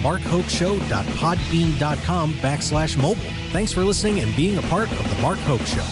markhokeshow.podbean.com/mobile. Thanks for listening and being a part of the Mark Hoke Show.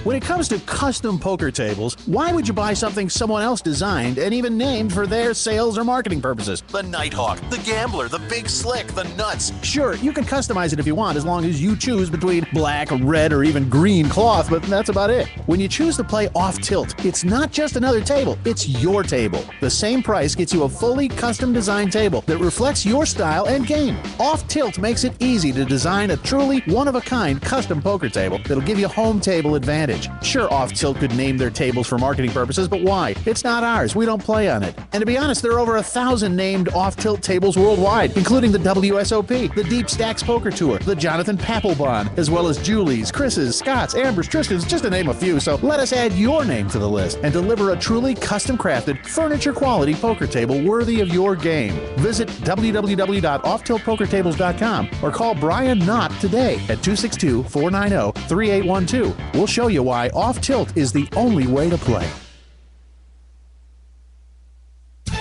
When it comes to custom poker tables, why would you buy something someone else designed and even named for their sales or marketing purposes? The Nighthawk, the Gambler, the Big Slick, the Nuts. Sure, you can customize it if you want, as long as you choose between black, red, or even green cloth, but that's about it. When you choose to play off tilt, it's not just another table, it's your table. The same price gets you a fully custom designed table that reflects your style and game. Off tilt makes it easy to design a truly one-of-a-kind custom poker table that'll give you home table advantage. Sure, Off Tilt could name their tables for marketing purposes, but why? It's not ours. We don't play on it. And to be honest, there are over 1,000 named Off Tilt tables worldwide, including the WSOP, the Deep Stacks Poker Tour, the Jonathan Papelbon, as well as Julie's, Chris's, Scott's, Amber's, Tristan's, just to name a few. So let us add your name to the list and deliver a truly custom-crafted, furniture-quality poker table worthy of your game. Visit www.offtiltpokertables.com or call Brian Knott today at 262-490-3812. We'll show you why Off Tilt is the only way to play.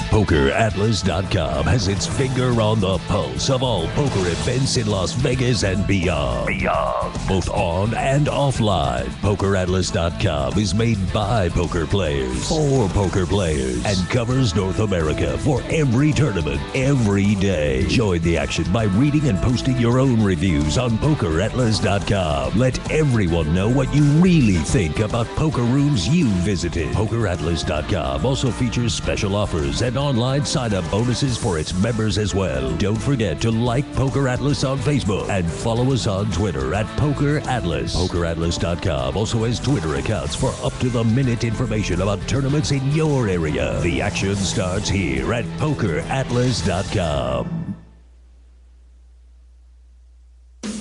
PokerAtlas.com has its finger on the pulse of all poker events in Las Vegas and beyond. Both on and offline. PokerAtlas.com is made by poker players for poker players and covers North America for every tournament, every day. Join the action by reading and posting your own reviews on PokerAtlas.com. Let everyone know what you really think about poker rooms you visited. PokerAtlas.com also features special offers and online sign-up bonuses for its members as well. Don't forget to like Poker Atlas on Facebook and follow us on Twitter at Poker Atlas. PokerAtlas.com also has Twitter accounts for up-to-the-minute information about tournaments in your area. The action starts here at PokerAtlas.com.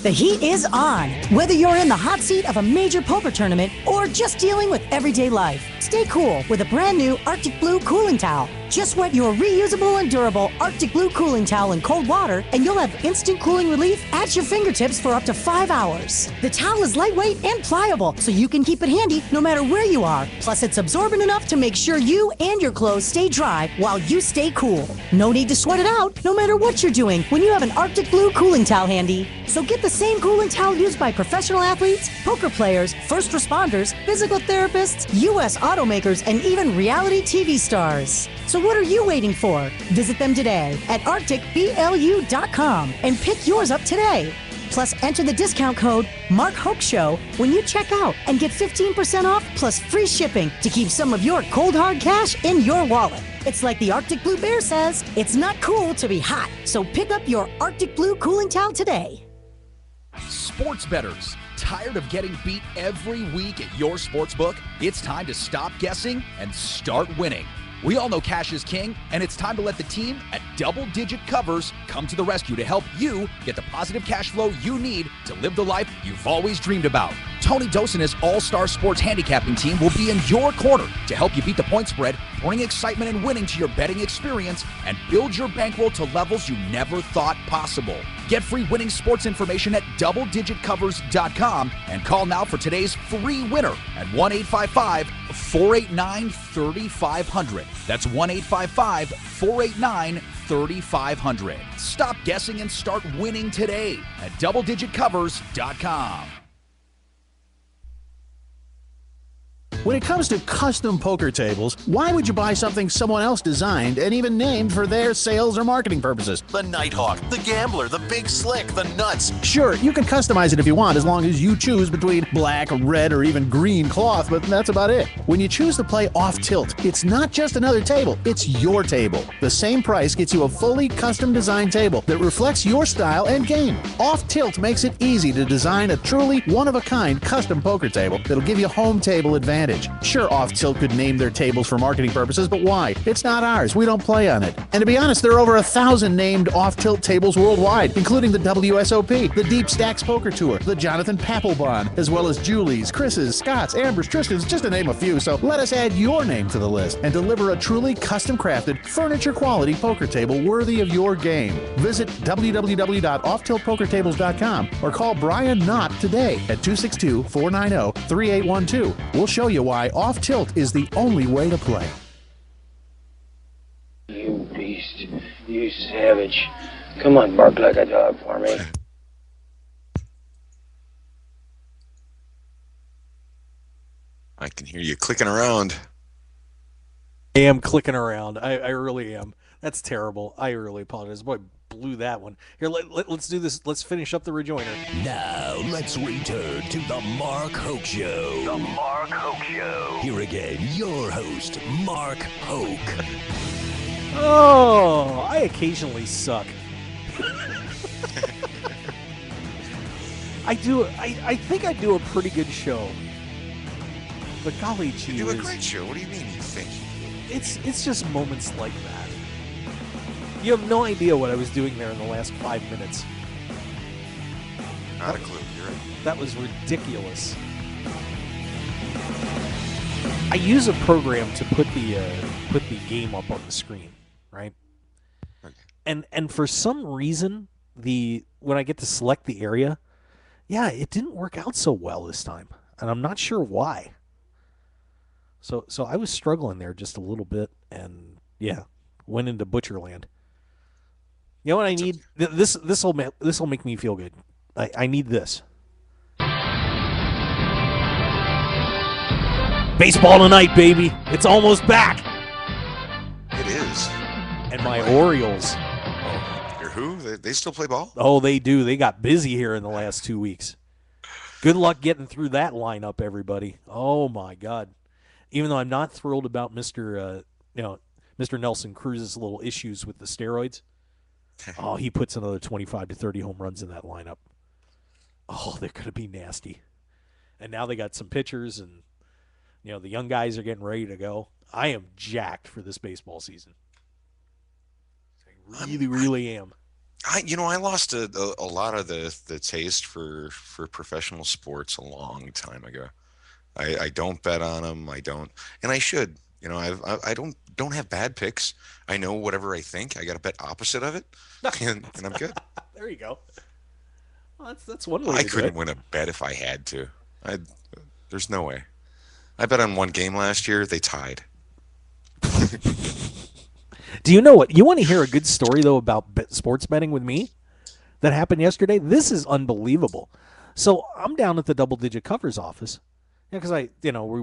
The heat is on. Whether you're in the hot seat of a major poker tournament or just dealing with everyday life, stay cool with a brand new Arctic Blue cooling towel. Just wet your reusable and durable Arctic Blue cooling towel in cold water and you'll have instant cooling relief at your fingertips for up to 5 hours. The towel is lightweight and pliable, so you can keep it handy no matter where you are. Plus, it's absorbent enough to make sure you and your clothes stay dry while you stay cool. No need to sweat it out, no matter what you're doing, when you have an Arctic Blue cooling towel handy. So get the same cooling towel used by professional athletes, poker players, first responders, physical therapists, U.S. automakers, and even reality TV stars. So what are you waiting for? Visit them today at arcticblu.com and pick yours up today. Plus, enter the discount code MarkHokeShow when you check out and get 15% off plus free shipping to keep some of your cold hard cash in your wallet. It's like the Arctic Blue Bear says, it's not cool to be hot. So pick up your Arctic Blue cooling towel today. Sports bettors, tired of getting beat every week at your sportsbook? It's time to stop guessing and start winning. We all know cash is king, and it's time to let the team at Double Digit Covers come to the rescue to help you get the positive cash flow you need to live the life you've always dreamed about. Tony Dos and his all-star sports handicapping team will be in your corner to help you beat the point spread, bring excitement and winning to your betting experience, and build your bankroll to levels you never thought possible. Get free winning sports information at doubledigitcovers.com and call now for today's free winner at 1-855-489-3500. That's 1-855-489-3500. Stop guessing and start winning today at doubledigitcovers.com. When it comes to custom poker tables, why would you buy something someone else designed and even named for their sales or marketing purposes? The Nighthawk, the Gambler, the Big Slick, the Nuts. Sure, you can customize it if you want, as long as you choose between black, red, or even green cloth, but that's about it. When you choose to play off tilt, it's not just another table, it's your table. The same price gets you a fully custom designed table that reflects your style and game. Off tilt makes it easy to design a truly one-of-a-kind custom poker table that'll give you home table advantage. Sure, Off Tilt could name their tables for marketing purposes, but why? It's not ours. We don't play on it. And to be honest, there are over 1,000 named Off Tilt tables worldwide, including the WSOP, the Deep Stacks Poker Tour, the Jonathan Papelbon, as well as Julie's, Chris's, Scott's, Amber's, Tristan's, just to name a few. So let us add your name to the list and deliver a truly custom-crafted, furniture-quality poker table worthy of your game. Visit www.offtiltpokertables.com or call Brian Knott today at 262-490-3812. We'll show you why Off Tilt is the only way to play. You beast. You savage. Come on, bark like a dog for me. I can hear you clicking around. I am clicking around. I really am. That's terrible. I really apologize. Boy, blew that one. Here, let's do this. Let's finish up the rejoinder. Now, let's return to the Mark Hoke Show. The Mark Hoke Show. Here again, your host, Mark Hoke. Oh, I occasionally suck. I think I do a pretty good show. But golly gee, You do a great show. What do you mean you think? It's just moments like that. You have no idea what I was doing there in the last 5 minutes. Not a clue. You're right. That was ridiculous. I use a program to put the game up on the screen, right? Okay. And for some reason, when I get to select the area, yeah, it didn't work out so well this time, and I'm not sure why. So I was struggling there just a little bit, and yeah, went into Butcherland. You know what I need? This will make me feel good. I need this. Baseball tonight, baby. It's almost back. It is. And my Orioles. Your who? They still play ball? Oh, they do. They got busy here in the last 2 weeks. Good luck getting through that lineup, everybody. Oh my God. Even though I'm not thrilled about Mr. Nelson Cruz's little issues with the steroids. Oh, he puts another 25 to 30 home runs in that lineup. Oh, they're going to be nasty. And now they got some pitchers, and the young guys are getting ready to go. I am jacked for this baseball season. I really am. I lost a lot of the taste for professional sports a long time ago. I don't bet on them. I don't, and I should. I don't have bad picks. I know whatever I think. I got to bet opposite of it, and I'm good. There you go. Well, that's one way. I couldn't win a bet if I had to. There's no way. I bet on one game last year. They tied. Do you know what? You want to hear a good story though about sports betting with me that happened yesterday? This is unbelievable. So I'm down at the Double Digit Covers office. Because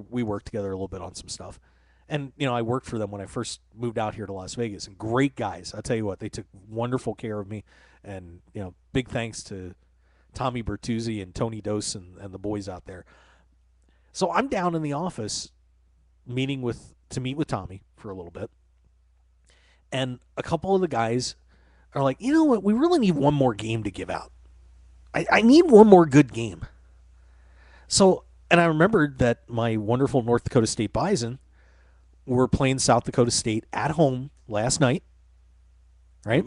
we worked together a little bit on some stuff. And, I worked for them when I first moved out here to Las Vegas. And great guys. I'll tell you what, they took wonderful care of me. And, big thanks to Tommy Bertuzzi and Tony Dose and the boys out there. So I'm down in the office to meet with Tommy for a little bit. And a couple of the guys are like, you know what, we really need one more game to give out. I need one more good game. So... And I remembered that my wonderful North Dakota State Bison were playing South Dakota State at home last night, right?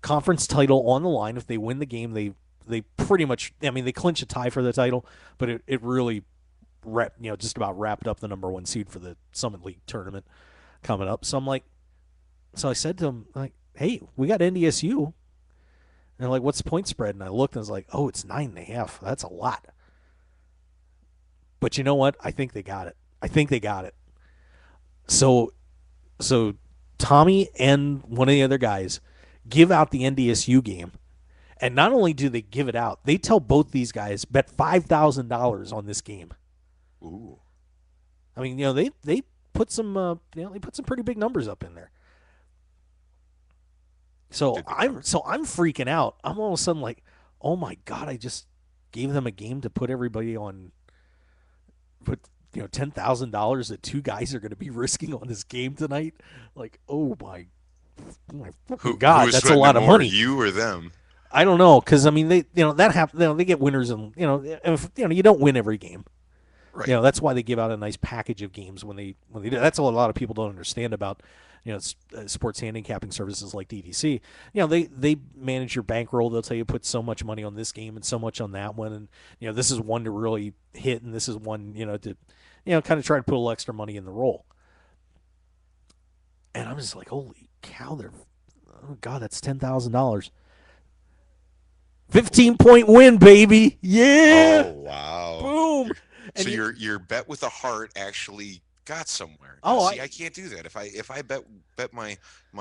Conference title on the line. If they win the game, they pretty much, they clinch a tie for the title, but it really just about wrapped up the number one seed for the Summit League tournament coming up. So I said to them, like, hey, we got NDSU. And they're like, what's the point spread? And I looked and I was like, oh, it's 9.5. That's a lot. But you know what? I think they got it. So Tommy and one of the other guys give out the NDSU game. And not only do they give it out, they tell both these guys, bet $5,000 on this game. Ooh. They put some they put some pretty big numbers up in there. So I'm freaking out. I'm all of a sudden like, oh my God, I just gave them a game to put everybody on. Put $10,000 that two guys are going to be risking on this game tonight. Like, oh my God, that's a lot of money. You or them? I don't know, because they that happen. They get winners, and if you don't win every game. Right. That's why they give out a nice package of games when they do. That's what a lot of people don't understand about sports handicapping services like DDC. They manage your bankroll. They'll tell you put so much money on this game and so much on that one, and this is one to really hit, and this is one to kind of try to put a little extra money in the roll. And I'm just like, holy cow! Oh God, that's $10,000. 15-point win, baby! Yeah! Oh wow! Boom! So your bet with a heart actually got somewhere. Oh, See, I can't do that. If I bet my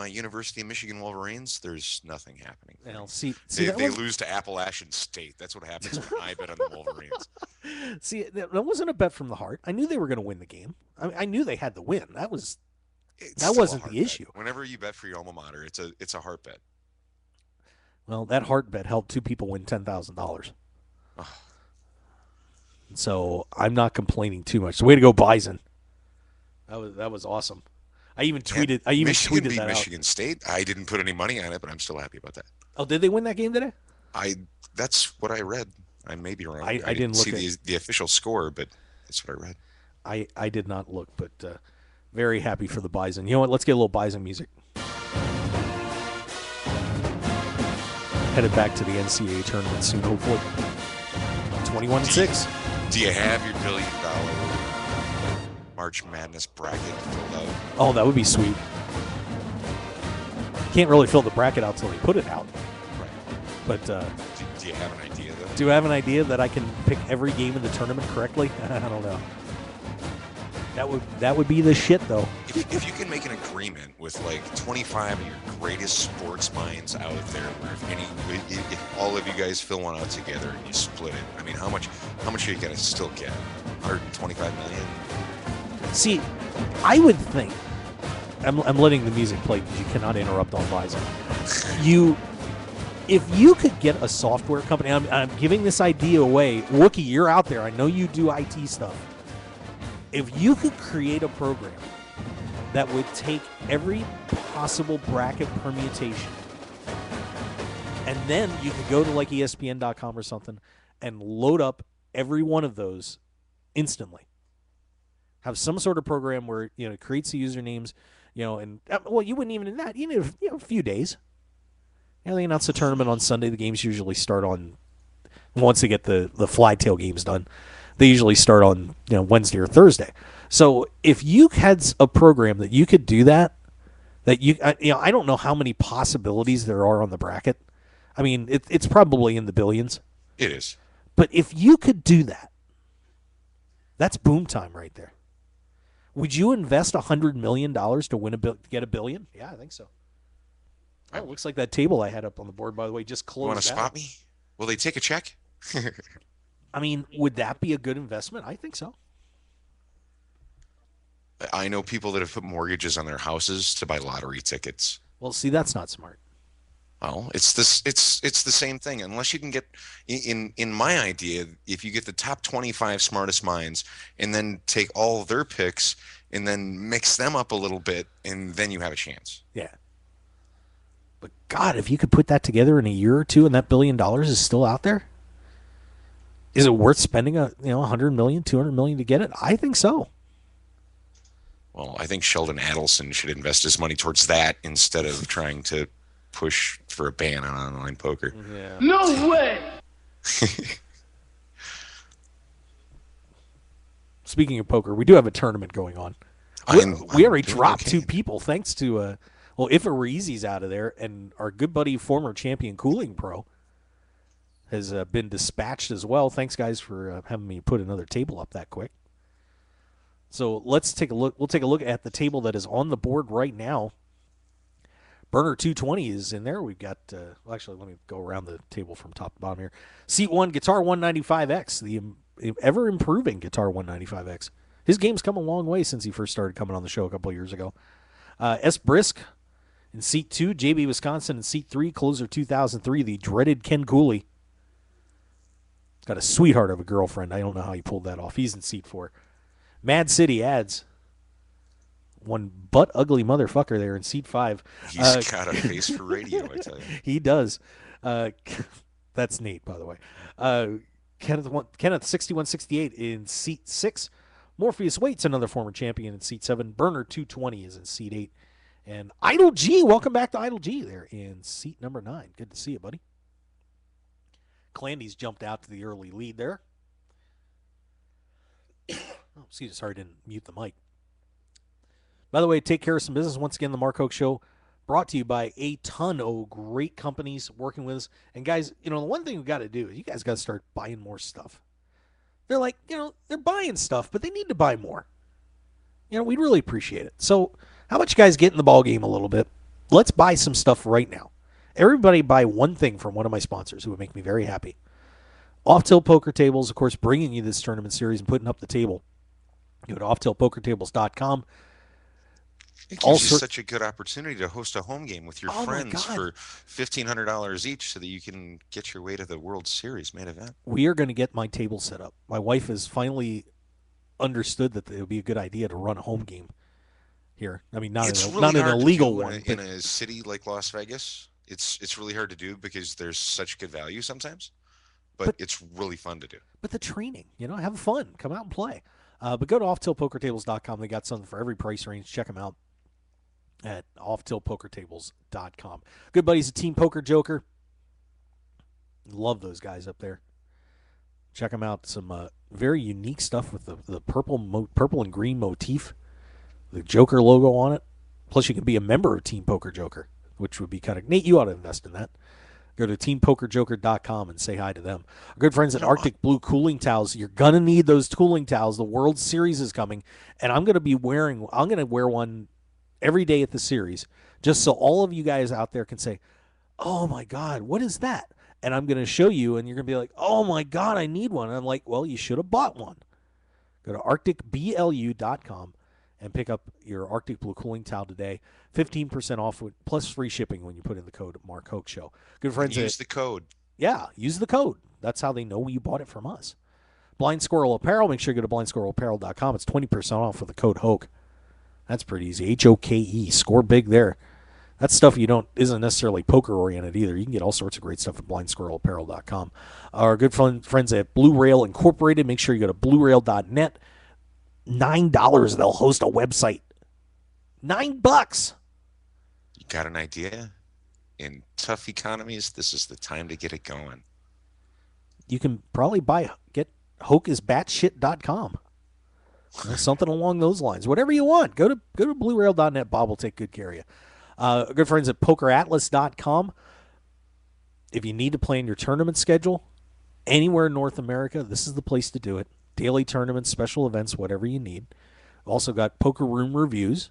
University of Michigan Wolverines, there's nothing happening. Well, see, they lose to Appalachian State. That's what happens when I bet on the Wolverines. See, that wasn't a bet from the heart. I knew they were going to win the game. I knew they had to win. That wasn't the issue. Whenever you bet for your alma mater, it's a heart bet. Well, that heart bet helped two people win $10,000. Oh. So I'm not complaining too much. Way to go, Bison. That was awesome. I even tweeted. Michigan beat that Michigan out. State. I didn't put any money on it, but I'm still happy about that. Oh, did they win that game today? That's what I read. I may be wrong. I didn't look see the official score, but that's what I read. I did not look, but very happy for the Bison. You know what? Let's get a little Bison music. Headed back to the NCAA tournament soon, hopefully. 21-6. Do you have your $1 billion March Madness bracket filled out? Oh, that would be sweet. Can't really fill the bracket out till they put it out. Right. But do you have an idea, though? do I have an idea that I can pick every game in the tournament correctly? I don't know. That would be the shit, though. If you can make an agreement with like 25 of your greatest sports minds out there, where if all of you guys fill one out together and you split it, I mean, how much are you gonna still get? 125 million. See, I would think. I'm letting the music play because you cannot interrupt on Bison. If you could get a software company, I'm giving this idea away. Wookie, you're out there. I know you do IT stuff. If you could create a program that would take every possible bracket permutation, and then you could go to like ESPN.com or something and load up every one of those instantly. Have some sort of program where it creates the usernames, and you wouldn't even in that. You need a few days. They announce the tournament on Sunday. The games usually start on once they get the flag tail games done. They usually start on Wednesday or Thursday. So if you had a program that you could do that I don't know how many possibilities there are on the bracket. I mean, it's probably in the billions. It is. But if you could do that, that's boom time right there. Would you invest $100 million to get $1 billion? Yeah, I think so. Oh, it looks like that table I had up on the board, by the way, just closed. You want to spot me? Will they take a check? I mean, would that be a good investment? I think so. I know people that have put mortgages on their houses to buy lottery tickets. Well, see, that's not smart. Well, it's the same thing. Unless you can get in my idea, if you get the top 25 smartest minds and then take all of their picks and then mix them up a little bit, and then you have a chance. Yeah. But God, if you could put that together in a year or two, and that $1 billion is still out there, is it worth spending $100 million, $200 million to get it? I think so. Well, I think Sheldon Adelson should invest his money towards that instead of trying to push for a ban on online poker. Yeah. No way! Speaking of poker, we do have a tournament going on. We already dropped two people thanks to, if it were Easy's out of there, and our good buddy, former champion Cooling Pro, has been dispatched as well. Thanks, guys, for having me put another table up that quick. So let's take a look. We'll take a look at the table that is on the board right now. Burner 220 is in there. We've got, actually, let me go around the table from top to bottom here. Seat 1, Guitar 195X, the ever-improving Guitar 195X. His game's come a long way since he first started coming on the show a couple of years ago. S. Brisk in Seat 2, JB Wisconsin in Seat 3, Closer 2003, the dreaded Ken Cooley. Got a sweetheart of a girlfriend. I don't know how he pulled that off. He's in Seat 4. Mad City Ads. One butt-ugly motherfucker there in Seat 5. He's got a face for radio, I tell you. He does. That's Nate, by the way. Kenneth 6168 in Seat 6. Morpheus Waits, another former champion in Seat 7. Burner 220 is in Seat 8. And Idle G, welcome back to Idle G there in Seat number 9. Good to see you, buddy. Clandy's jumped out to the early lead there. Oh, excuse me, sorry, I didn't mute the mic. By the way, take care of some business. Once again, the Mark Hoke Show brought to you by a ton of great companies working with us. And guys, the one thing we've got to do is you guys got to start buying more stuff. They're like, they're buying stuff, but they need to buy more. we'd really appreciate it. So, how about you guys get in the ball game a little bit? Let's buy some stuff right now. Everybody buy one thing from one of my sponsors who would make me very happy. Off Tilt Poker Tables, of course, bringing you this tournament series and putting up the table. Go to offtiltpokertables.com. It gives you such a good opportunity to host a home game with your Oh my friends God. for $1,500 each so that you can get your way to the World Series main event. We are going to get my table set up. My wife has finally understood that it would be a good idea to run a home game here. I mean, not It's an, really not an hard to illegal do one. in a city like Las Vegas. It's really hard to do because there's such good value sometimes, but it's really fun to do. But the training, have fun. Come out and play. But go to offtiltpokertables.com. They got something for every price range. Check them out at offtiltpokertables.com. Good buddies at Team Poker Joker. Love those guys up there. Check them out. Some very unique stuff with the purple and green motif, the Joker logo on it. Plus, you can be a member of Team Poker Joker, which would be kind of neat. You ought to invest in that. Go to teampokerjoker.com and say hi to them. Our good friends at Arctic Blue Cooling Towels. You're going to need those cooling towels. The World Series is coming, and I'm going to wear one every day at the series just so all of you guys out there can say, oh, my God, what is that? And I'm going to show you, and you're going to be like, oh, my God, I need one. And I'm like, well, you should have bought one. Go to arcticblu.com and pick up your Arctic Blue Cooling Towel today. 15% off plus free shipping when you put in the code Mark Hoke Show. Good friends. Use the code. Yeah, use the code. That's how they know you bought it from us. Blind Squirrel Apparel. Make sure you go to blindsquirrelapparel.com. It's 20% off with the code Hoke. That's pretty easy. HOKE. Score big there. That's stuff isn't necessarily poker oriented either. You can get all sorts of great stuff at blindsquirrelapparel.com. Our good friends at Blue Rail Incorporated. Make sure you go to bluerail.net. $9 they'll host a website. $9. You got an idea? In tough economies, this is the time to get it going. You can probably get hokeisbatshit.com. Something along those lines. Whatever you want. Go to bluerail.net. Bob will take good care of you. Good friends at pokeratlas.com. If you need to plan your tournament schedule anywhere in North America, this is the place to do it. Daily tournaments, special events, whatever you need. We've also got Poker Room reviews.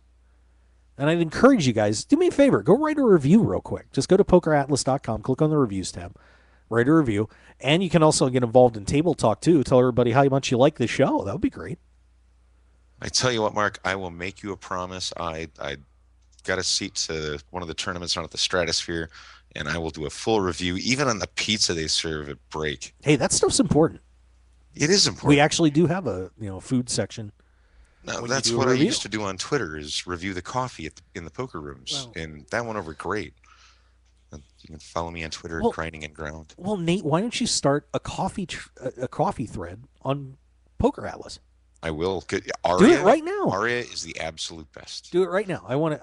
And I'd encourage you guys, do me a favor, go write a review real quick. Just go to pokeratlas.com, click on the reviews tab, write a review. And you can also get involved in Table Talk, too. Tell everybody how much you like the show. That would be great. I tell you what, Mark, I will make you a promise. I got a seat to one of the tournaments down at the Stratosphere, and I will do a full review, even on the pizza they serve at break. Hey, that stuff's important. It is important. We actually do have a food section. No, that's what I used to do on Twitter, is review the coffee in the poker rooms, and that went over great. You can follow me on Twitter at Grinding and Ground. Well, Nate, why don't you start a coffee thread on Poker Atlas? I will. Do it right now. Aria is the absolute best. Do it right now. I'm going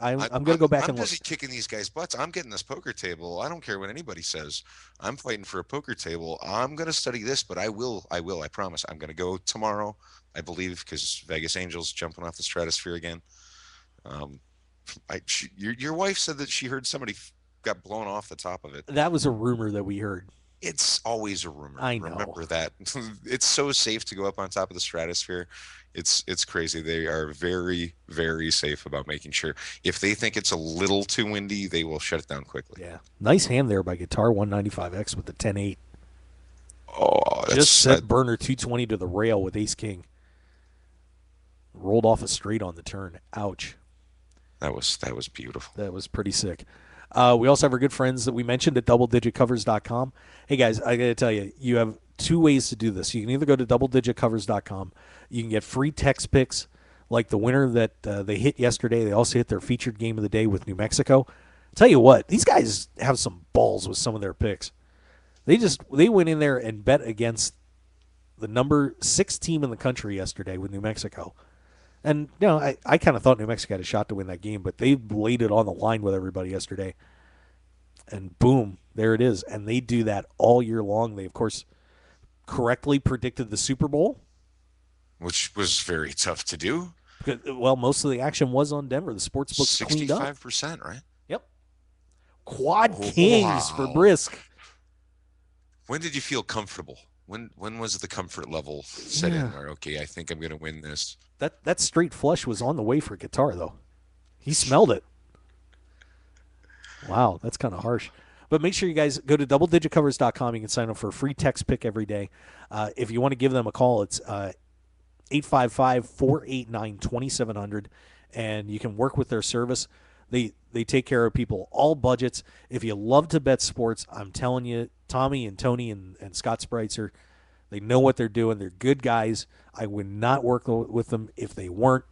to go back and look. I'm busy kicking these guys' butts. I'm getting this poker table. I don't care what anybody says. I'm fighting for a poker table. I'm going to study this, but I will. I promise. I'm going to go tomorrow, I believe, because Vegas Angels jumping off the Stratosphere again. Your wife said that she heard somebody got blown off the top of it. That was a rumor that we heard. It's always a rumor. I know. Remember that. It's so safe to go up on top of the Stratosphere. It's crazy. They are very, very safe about making sure. If they think it's a little too windy, they will shut it down quickly. Yeah. Nice hand there by Guitar 195X with the 10-8. Oh, that's just set burner 220 to the rail with Ace King. Rolled off a straight on the turn. Ouch. That was beautiful. That was pretty sick. We also have our good friends that we mentioned at doubledigitcovers.com. Hey, guys, I got to tell you, you have two ways to do this. You can either go to doubledigitcovers.com. You can get free text picks like the winner that they hit yesterday. They also hit their featured game of the day with New Mexico. Tell you what, these guys have some balls with some of their picks. They went in there and bet against the number 6 team in the country yesterday with New Mexico. And, I kind of thought New Mexico had a shot to win that game, but they laid it on the line with everybody yesterday. And boom, there it is. And they do that all year long. They, of course, correctly predicted the Super Bowl. Which was very tough to do. Well, most of the action was on Denver. The sportsbook cleaned up. 65%, right? Yep. Quad Kings for Brisk. When did you feel comfortable when was the comfort level set in? Where okay, I think I'm going to win this. That straight flush was on the way for guitar though. He smelled it. Wow, that's kind of harsh. But make sure you guys go to doubledigitcovers.com. You can sign up for a free text pick every day. If you want to give them a call, it's 855-489-2700, and you can work with their service. They take care of people, all budgets. If you love to bet sports, I'm telling you, Tommy and Tony and Scott Spreitzer, they know what they're doing. They're good guys. I would not work with them if they weren't.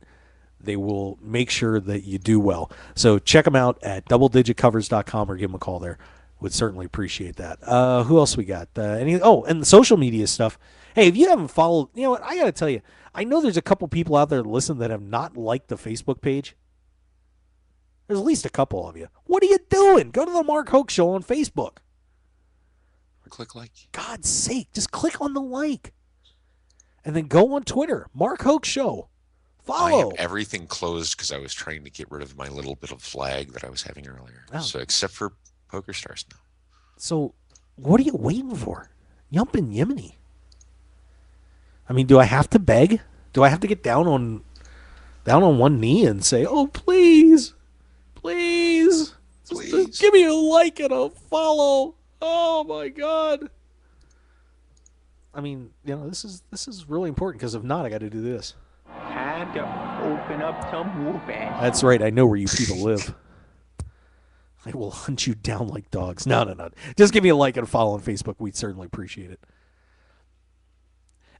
They will make sure that you do well. So check them out at doubledigitcovers.com or give them a call there. Would certainly appreciate that. Who else we got? And the social media stuff. Hey, if you haven't followed, you know what? I got to tell you, I know there's a couple people out there that listen that have not liked the Facebook page. There's at least a couple of you. What are you doing? Go to the Mark Hoke Show on Facebook. Click like. God's sake, just click on the like. And then go on Twitter, Mark Hoke Show. Follow. I have everything closed because I was trying to get rid of my little bit of flag that I was having earlier. Oh. So except for Poker Stars now. So what are you waiting for? Yump and Yiminy. I mean, do I have to beg? Do I have to get down on one knee and say, "Oh, please, please, just give me a like and a follow"? Oh my God! I mean, this is really important because if not, I got to do this. Time to open up some whooping. That's right. I know where you people live. I will hunt you down like dogs. No. Just give me a like and a follow on Facebook. We'd certainly appreciate it.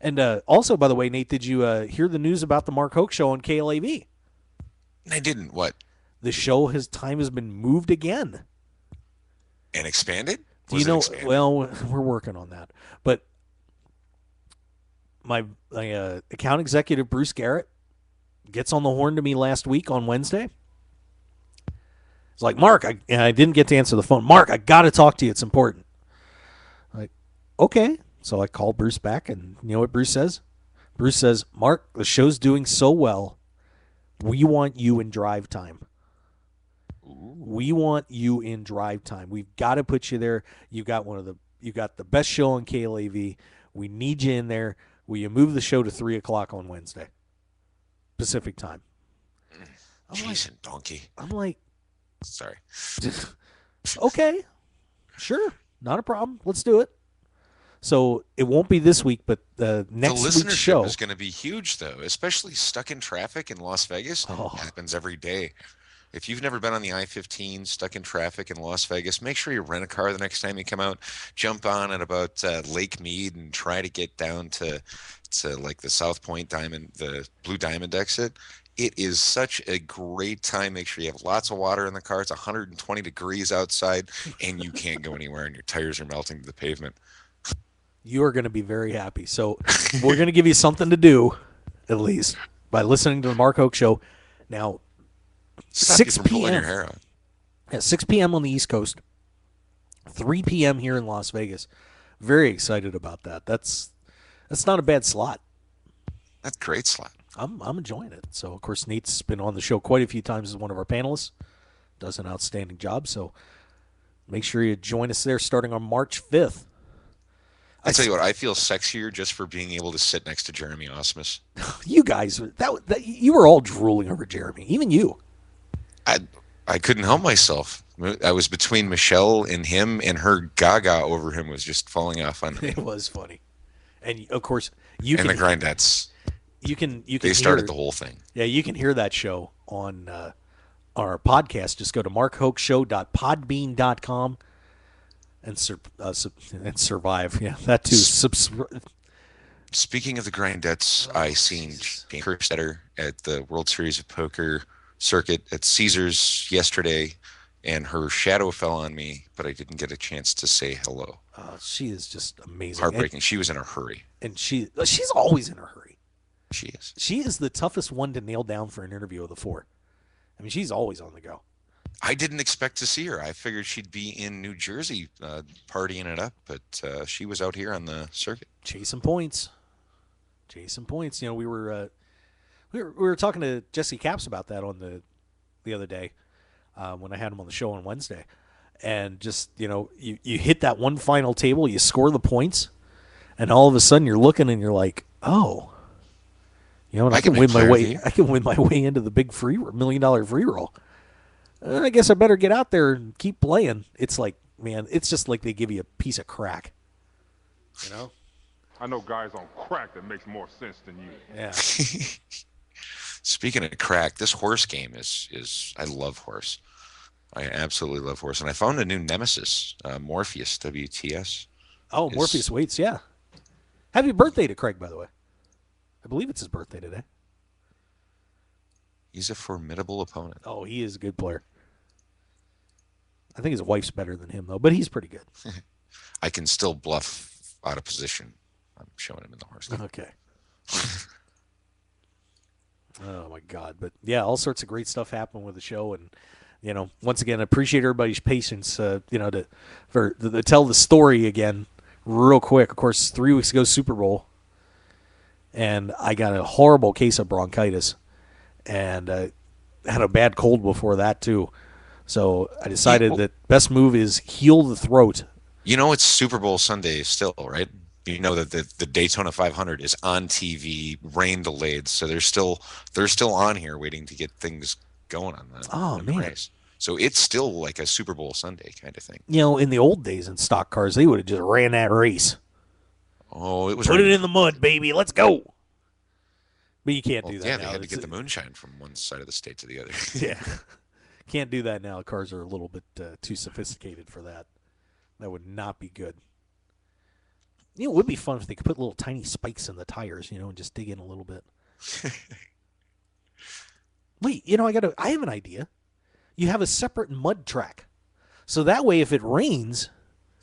And also, by the way, Nate, did you hear the news about the Mark Hoke Show on KLAV? I didn't. What? The show, time has been moved again. And expanded? Do you know? Well, we're working on that. But my account executive, Bruce Garrett, gets on the horn to me last week on Wednesday. It's like, Mark, I didn't get to answer the phone. Mark, I got to talk to you. It's important. Like, okay. So I called Bruce back, and you know what Bruce says? Bruce says, Mark, the show's doing so well, we want you in drive time. We want you in drive time. We've got to put you there. You got the best show on KLAV. We need you in there. Will you move the show to 3:00 on Wednesday, Pacific time? Jeez, donkey. I'm like, sorry. Okay, sure, not a problem. Let's do it. So it won't be this week, but next week's show is going to be huge, though, especially stuck in traffic in Las Vegas. Oh. It happens every day. If you've never been on the I-15 stuck in traffic in Las Vegas, make sure you rent a car the next time you come out. Jump on at about Lake Mead and try to get down to like the South Point Diamond, the Blue Diamond exit. It is such a great time. Make sure you have lots of water in the car. It's 120 degrees outside, and you can't go anywhere, and your tires are melting to the pavement. You are going to be very happy. So we're going to give you something to do, at least, by listening to the Mark Hoke Show. Now, Stop 6 you from pulling p.m. your hair out. At 6 p.m. on the East Coast, 3 p.m. here in Las Vegas. Very excited about that. That's not a bad slot. That's a great slot. I'm enjoying it. So, of course, Nate's been on the show quite a few times as one of our panelists. Does an outstanding job. So make sure you join us there starting on March 5th. I tell you what, I feel sexier just for being able to sit next to Jeremy Osmus. You guys, you were all drooling over Jeremy, even you. I couldn't help myself. I was between Michelle and him, and her gaga over him was just falling off on me. It was funny, and of course the Grindettes. You can. They started the whole thing. Yeah, you can hear that show on our podcast. Just go to markhokeshow.podbean.com. And survive. Yeah, that too. Speaking of the Grindettes, I seen Jane Kerstetter at the World Series of Poker circuit at Caesars yesterday, and her shadow fell on me, but I didn't get a chance to say hello. She is just amazing. Heartbreaking. She was in a hurry. And she's always in a hurry. She is. She is the toughest one to nail down for an interview of the four. I mean, she's always on the go. I didn't expect to see her. I figured she'd be in New Jersey partying it up, but she was out here on the circuit. Chasing points. You know, we were talking to Jesse Capps about that on the other day when I had him on the show on Wednesday. And just, you know, you hit that one final table, you score the points, and all of a sudden you're looking and you're like, oh, you know, and I can make win my player of way. the year. I can win my way into the big $1 million free roll. I guess I better get out there and keep playing. It's like, man, it's just like they give you a piece of crack. You know? I know guys on crack that makes more sense than you. Yeah. Speaking of crack, this horse game is I love horse. I absolutely love horse, and I found a new nemesis, Morpheus WTS. Oh, Morpheus waits, yeah. Happy birthday to Craig, by the way. I believe it's his birthday today. He's a formidable opponent. Oh, he is a good player. I think his wife's better than him, though, but he's pretty good. I can still bluff out of position. I'm showing him in the horse game. Okay. Oh, my God. But, yeah, all sorts of great stuff happened with the show. And, you know, once again, I appreciate everybody's patience, you know, to tell the story again real quick. Of course, 3 weeks ago, Super Bowl, and I got a horrible case of bronchitis. And had a bad cold before that, too. So I decided that best move is heal the throat. You know, it's Super Bowl Sunday still, right? You know that the Daytona 500 is on TV, rain delayed, so they're still on here waiting to get things going on that. Oh, man. Race. So it's still like a Super Bowl Sunday kind of thing. You know, in the old days in stock cars, they would have just ran that race. Oh, it was Put it in the mud, baby. Let's go. But you can't do that yeah, now. they had to get the moonshine from one side of the state to the other. Yeah. Can't do that now. Cars are a little bit too sophisticated for that. That would not be good. You know, it would be fun if they could put little tiny spikes in the tires, you know, and just dig in a little bit. Wait, you know, I have an idea. You have a separate mud track. So that way, if it rains,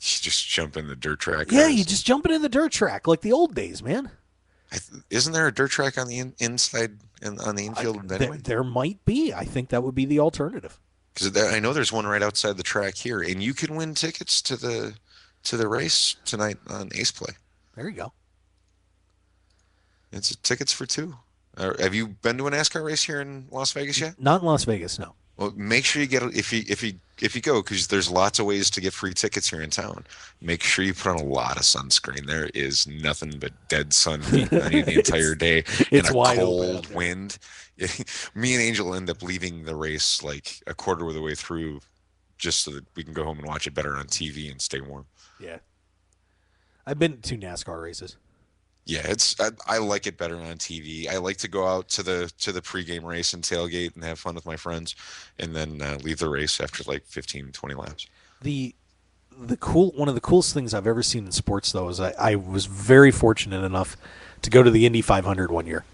you just jump in the dirt track. Yeah, you just jump it in the dirt track like the old days, man. Isn't there a dirt track on the inside and on the infield anyway? There might be. I think that would be the alternative. Because I know there's one right outside the track here, and you can win tickets to the race tonight on Ace Play. There you go. It's tickets for two. Have you been to a NASCAR race here in Las Vegas yet? Not in Las Vegas, no. Well, make sure you get if you go, because there's lots of ways to get free tickets here in town. Make sure you put on a lot of sunscreen. There is nothing but dead sun beating on you the entire day, it's and a wide cold wind. Me and Angel end up leaving the race like a quarter of the way through, just so that we can go home and watch it better on TV and stay warm. Yeah, I've been to 2 NASCAR races. Yeah, I like it better on TV. I like to go out to the pregame race and tailgate and have fun with my friends, and then leave the race after like 15, 20 laps. One of the coolest things I've ever seen in sports, though, is I was very fortunate enough to go to the Indy 500 one year.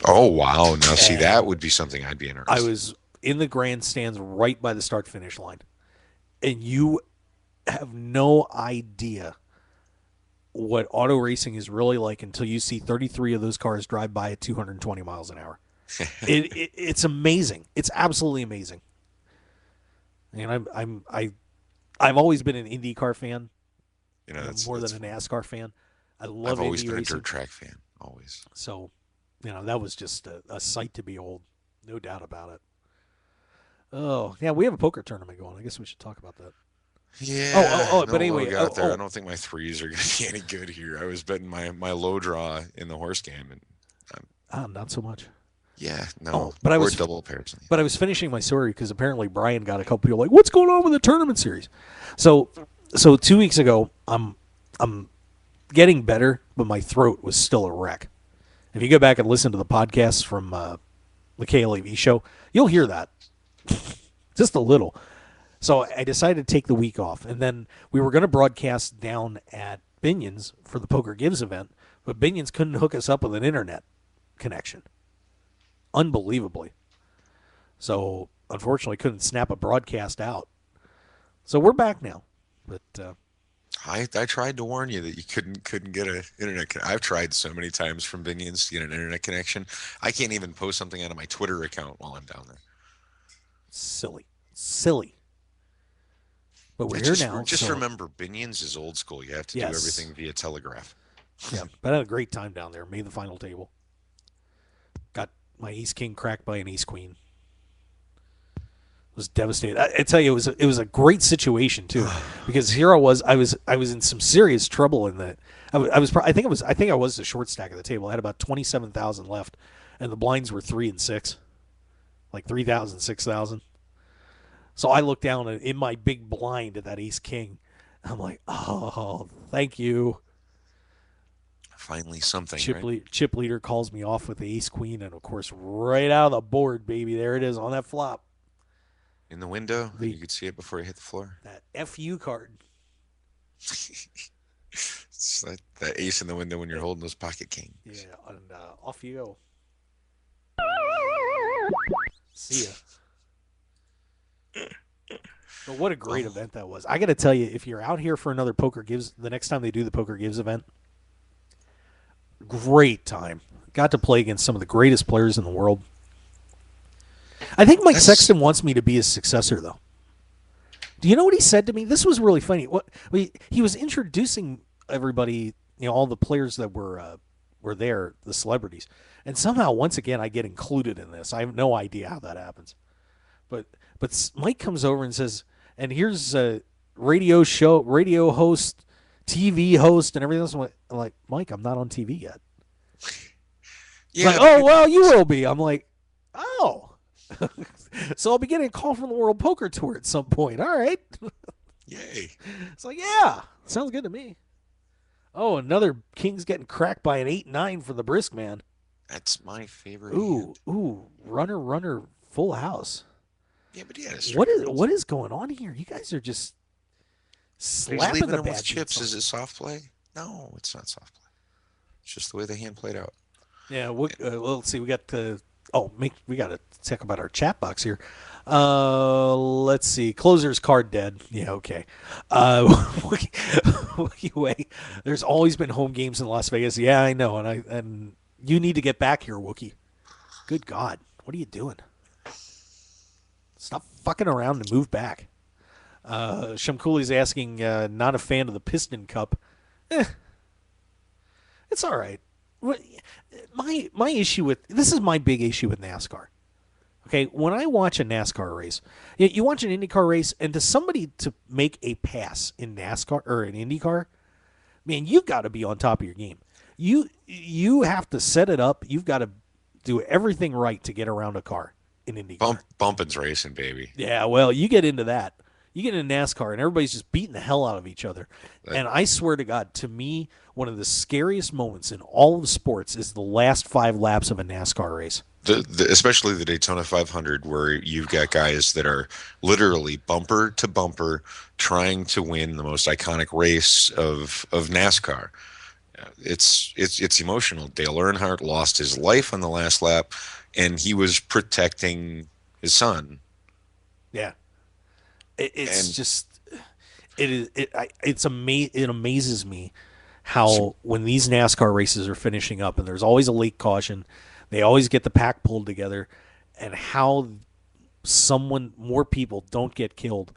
Oh, wow. Now, see, that would be something I'd be interested in. I was in the grandstands right by the start-finish line, and you have no idea what auto racing is really like until you see 33 of those cars drive by at 220 miles an hour. It's amazing. It's absolutely amazing. And I've always been an IndyCar fan, you know, more than a NASCAR fan. I love I've always Indy been racing. a dirt track fan, always. So, you know, that was just a sight to behold, no doubt about it. Oh, yeah, we have a poker tournament going. I guess we should talk about that. Yeah. But anyway, I don't think my threes are going to be any good here. I was betting my low draw in the horse game, and not so much. Yeah, no. But I was double pairs. But I was finishing my story because apparently Brian got a couple people like, "What's going on with the tournament series?" So 2 weeks ago, I'm getting better, but my throat was still a wreck. If you go back and listen to the podcasts from the KLAV show, you'll hear that just a little. So I decided to take the week off, and then we were going to broadcast down at Binion's for the Poker Gives event, but Binion's couldn't hook us up with an internet connection. Unbelievably. So, unfortunately, couldn't snap a broadcast out. So we're back now. But I tried to warn you that you couldn't get an internet. I've tried so many times from Binion's to get an internet connection. I can't even post something out of my Twitter account while I'm down there. Silly. But we're here now. Just remember, Binion's is old school. You have to do everything via telegraph. Yeah, but I had a great time down there. Made the final table. Got my ace king cracked by an ace queen. Was devastated. I tell you, it was a great situation too, because here I was in some serious trouble in that I think I was the short stack of the table. I had about 27,000 left, and the blinds were 3 and 6, like 3,000, 6,000. So I looked down in my big blind at that ace king. I'm like, oh, thank you. Finally something, Chip leader calls me off with the ace queen, and of course, right out of the board, baby. There it is on that flop. In the window, you could see it before it hit the floor. That FU card. It's like that ace in the window when you're holding those pocket kings. Yeah, and off you go. See ya. But what a great event that was. I got to tell you, if you're out here for another Poker Gives, the next time they do the Poker Gives event, great time. Got to play against some of the greatest players in the world. I think Mike Sexton wants me to be his successor, though. Do you know what he said to me? This was really funny. He was introducing everybody, all the players that were there, the celebrities, and somehow once again I get included in this. I have no idea how that happens, but Mike comes over and says, "And here's a radio host, TV host, and everything else." I'm like, Mike, I'm not on TV yet. Yeah. Like, oh well, you will be. I'm like, oh. So I'll be getting a call from the World Poker Tour at some point. All right. Yay. It's like, yeah, sounds good to me. Oh, another king's getting cracked by an 8-9 for the brisk man. That's my favorite. Ooh, runner, full house. Yeah, but yeah. What is going on here? You guys are just slapping the bad chips. Is it soft play? No, it's not soft play. It's just the way the hand played out. Yeah. Well, let's see. We got to. We got to talk about our chat box here. Let's see. Closer's card dead. Yeah, okay. Wookie, there's always been home games in Las Vegas. Yeah, I know, and you need to get back here, Wookie. Good God, what are you doing? Stop fucking around and move back. Shamkuli's asking, not a fan of the Piston Cup. It's all right. My issue with this is my big issue with NASCAR. Okay, when I watch a NASCAR race, you watch an IndyCar race, and to somebody to make a pass in NASCAR or an IndyCar, man, you've got to be on top of your game. You have to set it up. You've got to do everything right to get around a car in IndyCar. Bumpin's racing, baby. Yeah, well, you get into that. You get into NASCAR, and everybody's just beating the hell out of each other. And I swear to God, to me, one of the scariest moments in all of sports is the last 5 laps of a NASCAR race. Especially the Daytona 500, where you've got guys that are literally bumper to bumper trying to win the most iconic race of NASCAR. It's emotional. Dale Earnhardt lost his life on the last lap, and he was protecting his son. Yeah. It amazes me how when these NASCAR races are finishing up and there's always a late caution, they always get the pack pulled together, and how more people don't get killed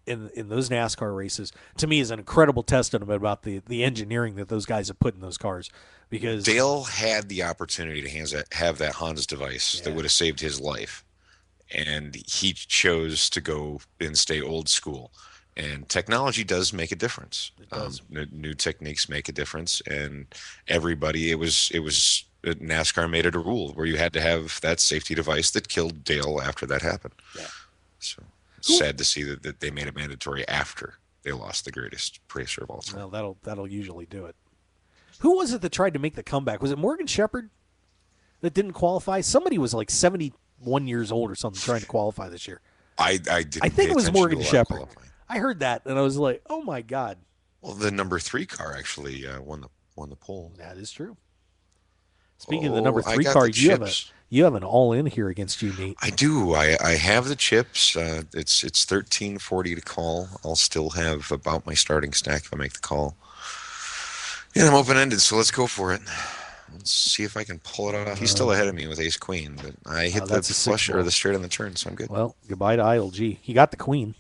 in those NASCAR races, to me is an incredible testament about the engineering that those guys have put in those cars. Because Dale had the opportunity to have that Hans device that would have saved his life. And he chose to go and stay old school. And technology does make a difference. It does. New techniques make a difference. And everybody, it was NASCAR made it a rule where you had to have that safety device that killed Dale after that happened. Yeah. So it's sad to see that they made it mandatory after they lost the greatest racer of all time. Well, that'll usually do it. Who was it that tried to make the comeback? Was it Morgan Shepherd that didn't qualify? Somebody was like 71 years old or something trying to qualify this year. I think it was Morgan Shepherd. I heard that and I was like, oh my God. Well, the number 3 car actually won the pole. That is true. Speaking of the number 3 car, you have an all-in here against you, Nate. I do. I have the chips. It's 1340 to call. I'll still have about my starting stack if I make the call. Yeah, I'm open-ended, so let's go for it. Let's see if I can pull it off. He's still ahead of me with ace queen, but I hit the flush or the straight on the turn, so I'm good. Well, goodbye to ILG. He got the queen.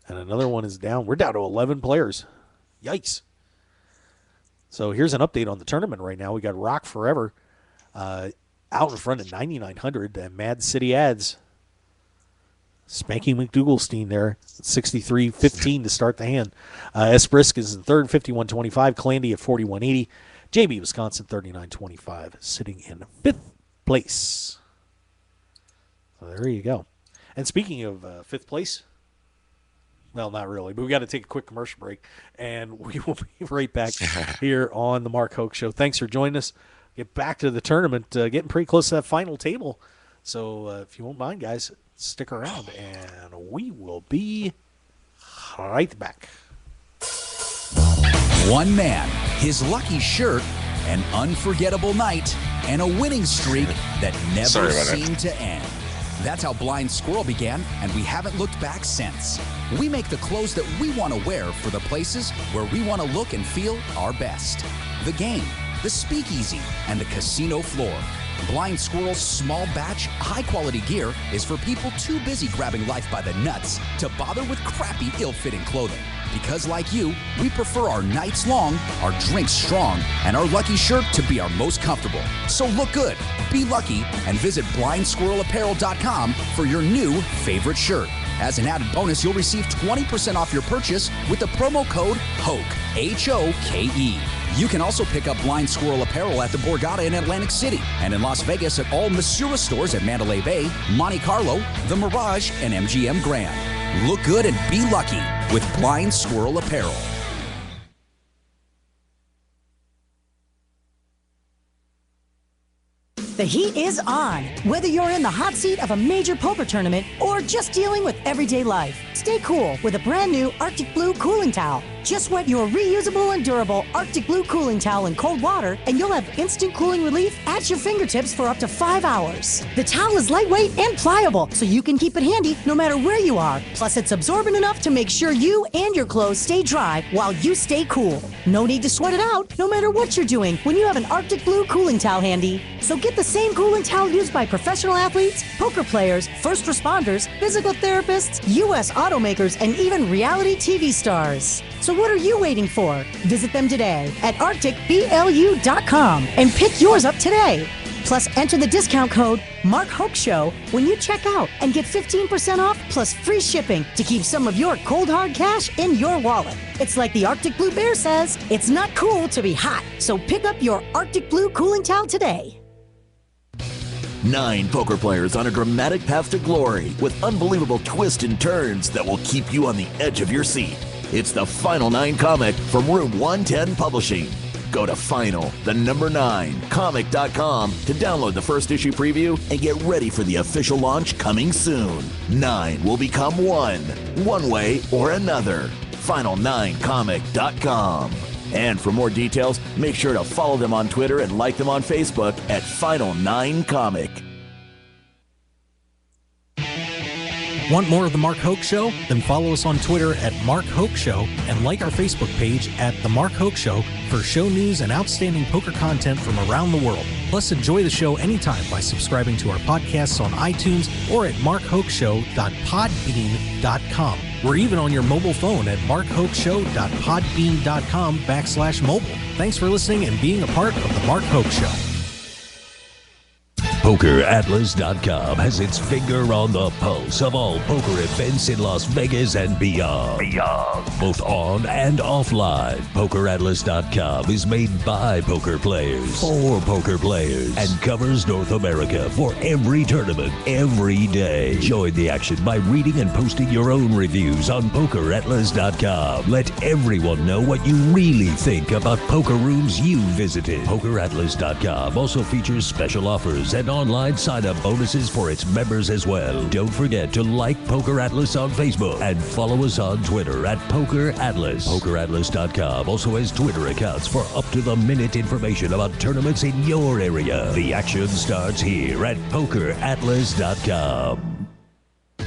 And another one is down. We're down to 11 players. Yikes. So here's an update on the tournament right now. We got Rock Forever out in front at 9,900, and Mad City Ads Spanky McDougalstein there, 63-15 to start the hand. Esbrisk is in third, 51-25. Calandy at 41-80. JB Wisconsin 39-25, sitting in fifth place. So there you go. And speaking of fifth place, well, not really, but we got to take a quick commercial break, and we will be right back here on the Mark Hoke Show. Thanks for joining us. Get back to the tournament, getting pretty close to that final table. So if you won't mind, guys, stick around, and we will be right back. One man, his lucky shirt, an unforgettable night, and a winning streak that never seemed to end. That's how Blind Squirrel began, and we haven't looked back since. We make the clothes that we want to wear for the places where we want to look and feel our best. The game, the speakeasy, and the casino floor. Blind Squirrel's small batch, high-quality gear is for people too busy grabbing life by the nuts to bother with crappy, ill-fitting clothing. Because like you, we prefer our nights long, our drinks strong, and our lucky shirt to be our most comfortable. So look good, be lucky, and visit blindsquirrelapparel.com for your new favorite shirt. As an added bonus, you'll receive 20% off your purchase with the promo code HOKE, H-O-K-E. You can also pick up Blind Squirrel apparel at the Borgata in Atlantic City and in Las Vegas at all Masura stores at Mandalay Bay, Monte Carlo, The Mirage, and MGM Grand. Look good and be lucky with Blind Squirrel apparel. The heat is on. Whether you're in the hot seat of a major poker tournament or just dealing with everyday life, stay cool with a brand new Arctic Blue cooling towel. Just wet your reusable and durable Arctic Blue cooling towel in cold water and you'll have instant cooling relief at your fingertips for up to 5 hours. The towel is lightweight and pliable, so you can keep it handy no matter where you are. Plus, it's absorbent enough to make sure you and your clothes stay dry while you stay cool. No need to sweat it out, no matter what you're doing, when you have an Arctic Blue cooling towel handy. So get the same cooling towel used by professional athletes, poker players, first responders, physical therapists, U.S. automakers, and even reality TV stars. So what are you waiting for? Visit them today at arcticblu.com and pick yours up today. Plus, enter the discount code MarkHokeShow when you check out and get 15% off plus free shipping to keep some of your cold hard cash in your wallet. It's like the Arctic Blue Bear says, it's not cool to be hot. So pick up your Arctic Blue cooling towel today. 9 poker players on a dramatic path to glory with unbelievable twists and turns that will keep you on the edge of your seat. It's the Final 9 comic from Room 110 Publishing. Go to final9comic.com to download the first issue preview and get ready for the official launch coming soon. 9 will become one way or another. Final9comic.com. And for more details, make sure to follow them on Twitter and like them on Facebook at Final9Comic. Want more of The Mark Hoke Show? Then follow us on Twitter at Mark Hoke Show and like our Facebook page at The Mark Hoke Show for show news and outstanding poker content from around the world. Plus, enjoy the show anytime by subscribing to our podcasts on iTunes or at markhokeshow.podbean.com. We're even on your mobile phone at markhokeshow.podbean.com/mobile. Thanks for listening and being a part of The Mark Hoke Show. PokerAtlas.com has its finger on the pulse of all poker events in Las Vegas and beyond. Both on and offline. PokerAtlas.com is made by poker players for poker players and covers North America for every tournament, every day. Join the action by reading and posting your own reviews on PokerAtlas.com. Let everyone know what you really think about poker rooms you visited. PokerAtlas.com also features special offers and online sign-up bonuses for its members as well. Don't forget to like Poker Atlas on Facebook and follow us on Twitter at Poker Atlas. PokerAtlas.com also has Twitter accounts for up-to-the-minute information about tournaments in your area. The action starts here at PokerAtlas.com.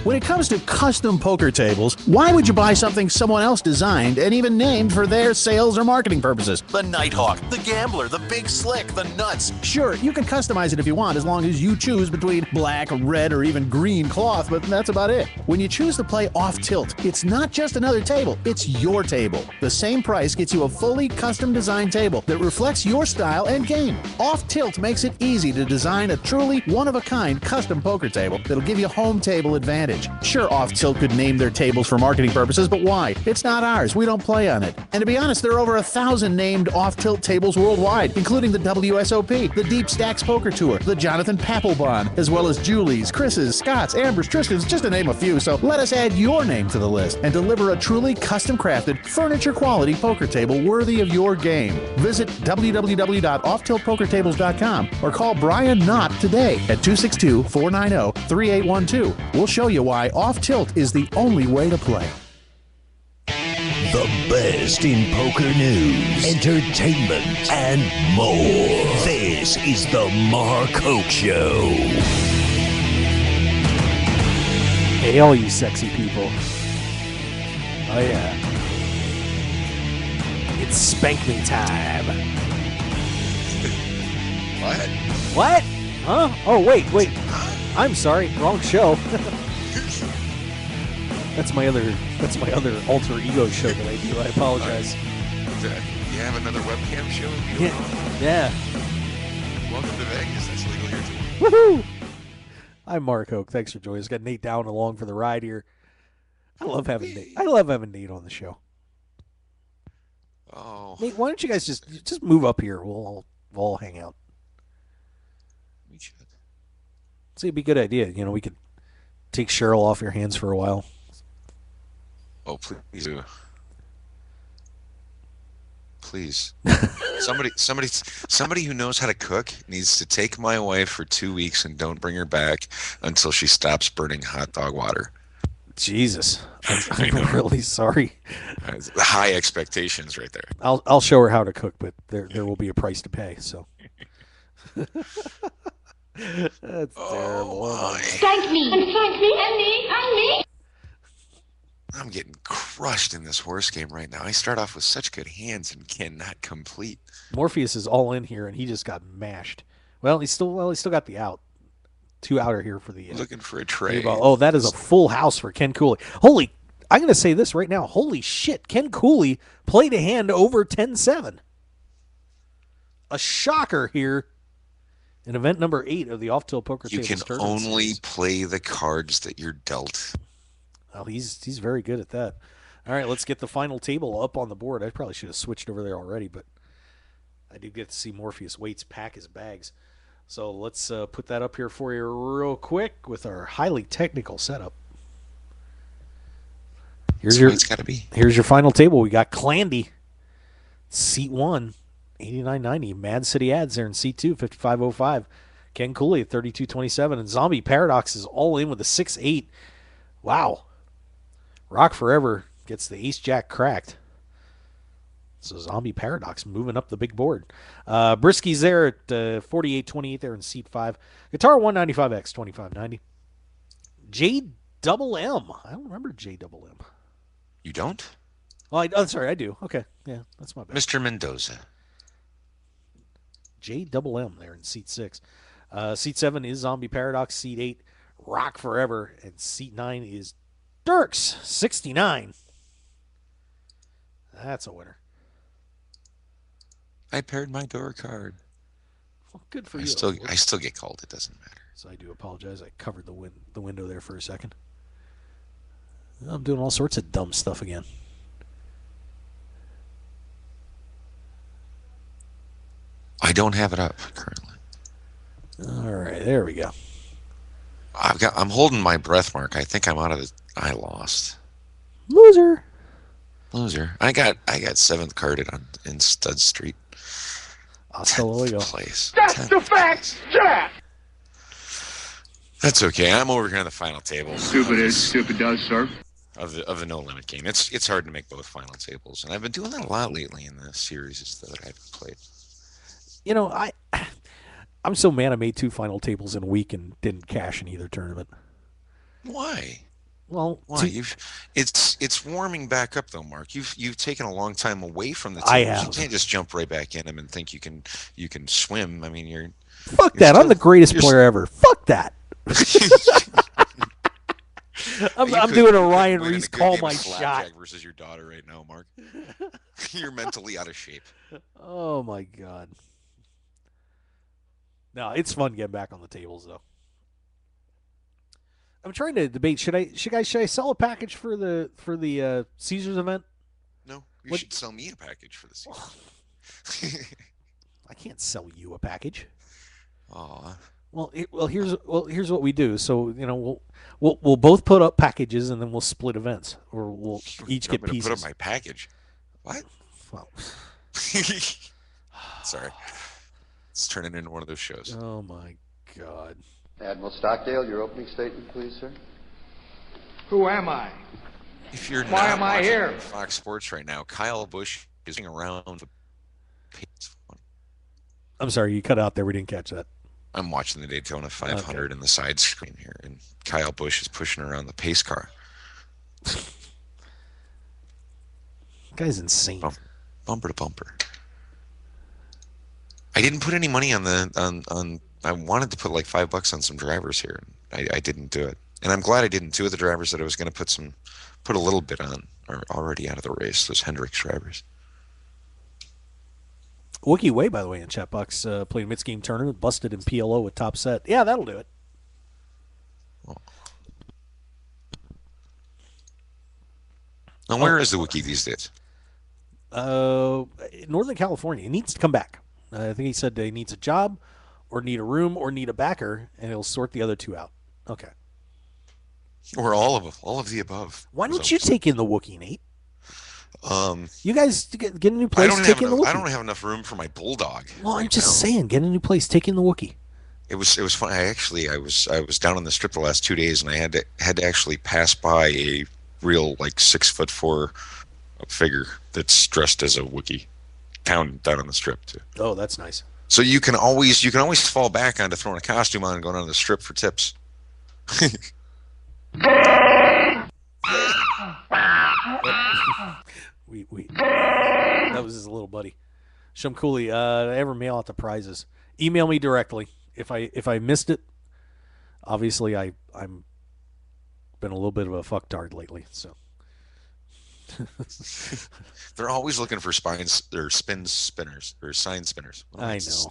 When it comes to custom poker tables, why would you buy something someone else designed and even named for their sales or marketing purposes? The Nighthawk, the Gambler, the Big Slick, the Nuts. Sure, you can customize it if you want, as long as you choose between black, red, or even green cloth, but that's about it. When you choose to play off tilt, it's not just another table, it's your table. The same price gets you a fully custom designed table that reflects your style and game. Off tilt makes it easy to design a truly one-of-a-kind custom poker table that'll give you home table advantage. advantage. Sure, Off Tilt could name their tables for marketing purposes, but why? It's not ours. We don't play on it. And to be honest, there are over 1,000 named Off Tilt tables worldwide, including the WSOP, the Deep Stacks Poker Tour, the Jonathan Papelbon, as well as Julie's, Chris's, Scott's, Amber's, Tristan's, just to name a few. So let us add your name to the list and deliver a truly custom-crafted, furniture-quality poker table worthy of your game. Visit www.offtiltpokertables.com or call Brian Knott today at 262-490-3812. We'll show you why Off Tilt is the only way to play. The best in poker news, entertainment, and more. This is the Mark Hoke Show. Hey, all you sexy people. Oh, yeah. It's spank me time. What? What? Huh? Oh, wait. I'm sorry. Wrong show. That's my other alter ego show that I do. I apologize. You have another webcam show? Yeah. Welcome to Vegas. That's legal here too. Woohoo! I'm Mark Hoke. Thanks for joining us. Got Nate Down along for the ride here. I love having Nate on the show. Oh. Nate, why don't you guys just move up here? We'll all hang out. We should. See, it'd be a good idea. You know, we could take Cheryl off your hands for a while. Oh, please do. Please. Somebody who knows how to cook needs to take my wife for 2 weeks and don't bring her back until she stops burning hot dog water. Jesus. I'm really sorry. High expectations right there. I'll show her how to cook, but there will be a price to pay, so. That's terrible. Thank me. And thank me. And me. And me. I'm getting crushed in this horse game right now. I start off with such good hands and cannot complete. Morpheus is all in here, and he just got mashed. Well, he's still got the out. 2 outer here for the. Looking for a trade. Oh, that is a full house for Ken Cooley. I'm going to say this right now. Holy shit, Ken Cooley played a hand over 10-7. A shocker here in event number 8 of the Off-Tilt Poker Tables Tournament. You can only play the cards that you're dealt. Well, he's very good at that. All right, let's get the final table up on the board. I probably should have switched over there already, but I did get to see Morpheus Waits pack his bags. So let's put that up here for you real quick with our highly technical setup. Here's your final table. We got Clandy, seat 1, 89.90. Mad City Ads there in seat 2, 55.05. Ken Cooley at 32.27, and Zombie Paradox is all in with a 6-8. Wow. Rock Forever gets the ace-jack cracked. So Zombie Paradox moving up the big board. Brisky's there at 48.28 there in seat 5. Guitar 195X, 25.90. JMM. I don't remember JMM. You don't? Oh, sorry, I do. Okay, yeah, that's my bad. Mr. Mendoza. JMM there in seat 6. Seat 7 is Zombie Paradox. Seat 8, Rock Forever. And seat 9 is Dirks, 69. That's a winner. I paired my door card. Well, good for you. I still get called. It doesn't matter. So I do apologize. I covered the window there for a second. I'm doing all sorts of dumb stuff again. I don't have it up currently. All right, there we go. I'm holding my breath, Mark. I think I'm out of the. I lost. Loser. I got 7th carded in Stud Street. Hasta luego. Place. That's the facts, Jack. That's okay. I'm over here on the final table. Stupid is, stupid does, sir. Of the no limit game. It's hard to make both final tables, and I've been doing that a lot lately in the series that I've played. You know, I'm so mad I made 2 final tables in a week and didn't cash in either tournament. Why? Well, why? It's warming back up though, Mark. You've taken a long time away from the tables. I have. You can't just jump right back in them and think you can swim. I mean, Fuck that! I'm the greatest player ever. Fuck that. I'm doing a Ryan Reese call my shot versus your daughter right now, Mark. You're mentally out of shape. Oh my God. No, it's fun getting back on the tables though. I'm trying to debate. Should I sell a package for the Caesars event? No, you should sell me a package for the season. I can't sell you a package. Aw. Here's what we do. So we'll both put up packages and then we'll split events, or we'll each get pieces. Put up my package. What? Well, sorry. It's turning into one of those shows. Oh my God. Admiral Stockdale, your opening statement, please, sir. Who am I? If you're Why not am I watching here? Fox Sports right now, Kyle Busch is around the. I'm sorry, you cut out there. We didn't catch that. I'm watching the Daytona 500 in the side screen here, and Kyle Busch is pushing around the pace car. Guy's insane. Bumper to bumper. I didn't put any money on on. I wanted to put like $5 on some drivers here, and I didn't do it. And I'm glad I didn't. Two of the drivers that I was going to put a little bit on are already out of the race. Those Hendricks drivers. Wookie Way, by the way, in chat box, played a mid-game tournament, busted in PLO with top set. Yeah, that'll do it. Now, where is the Wookie these days? Northern California. He needs to come back. I think he said he needs a job, or need a room, or need a backer, and he'll sort the other two out. Okay. Or all of the above. Why don't you take in the Wookie, Nate? You guys get a new place. I don't have enough room for my bulldog. Well, I'm just saying, get a new place. Take in the Wookie. It was fun. I was down on the strip the last 2 days, and I had to actually pass by a real like 6'4" figure that's dressed as a Wookiee down on the strip too. Oh, that's nice. So you can always fall back onto throwing a costume on and going on the strip for tips. That was his little buddy. Shum Cooley, ever mail out the prizes? Email me directly. If I missed it, obviously I'm been a little bit of a fucktard lately, so. They're always looking for spin spinners or sign spinners. I know.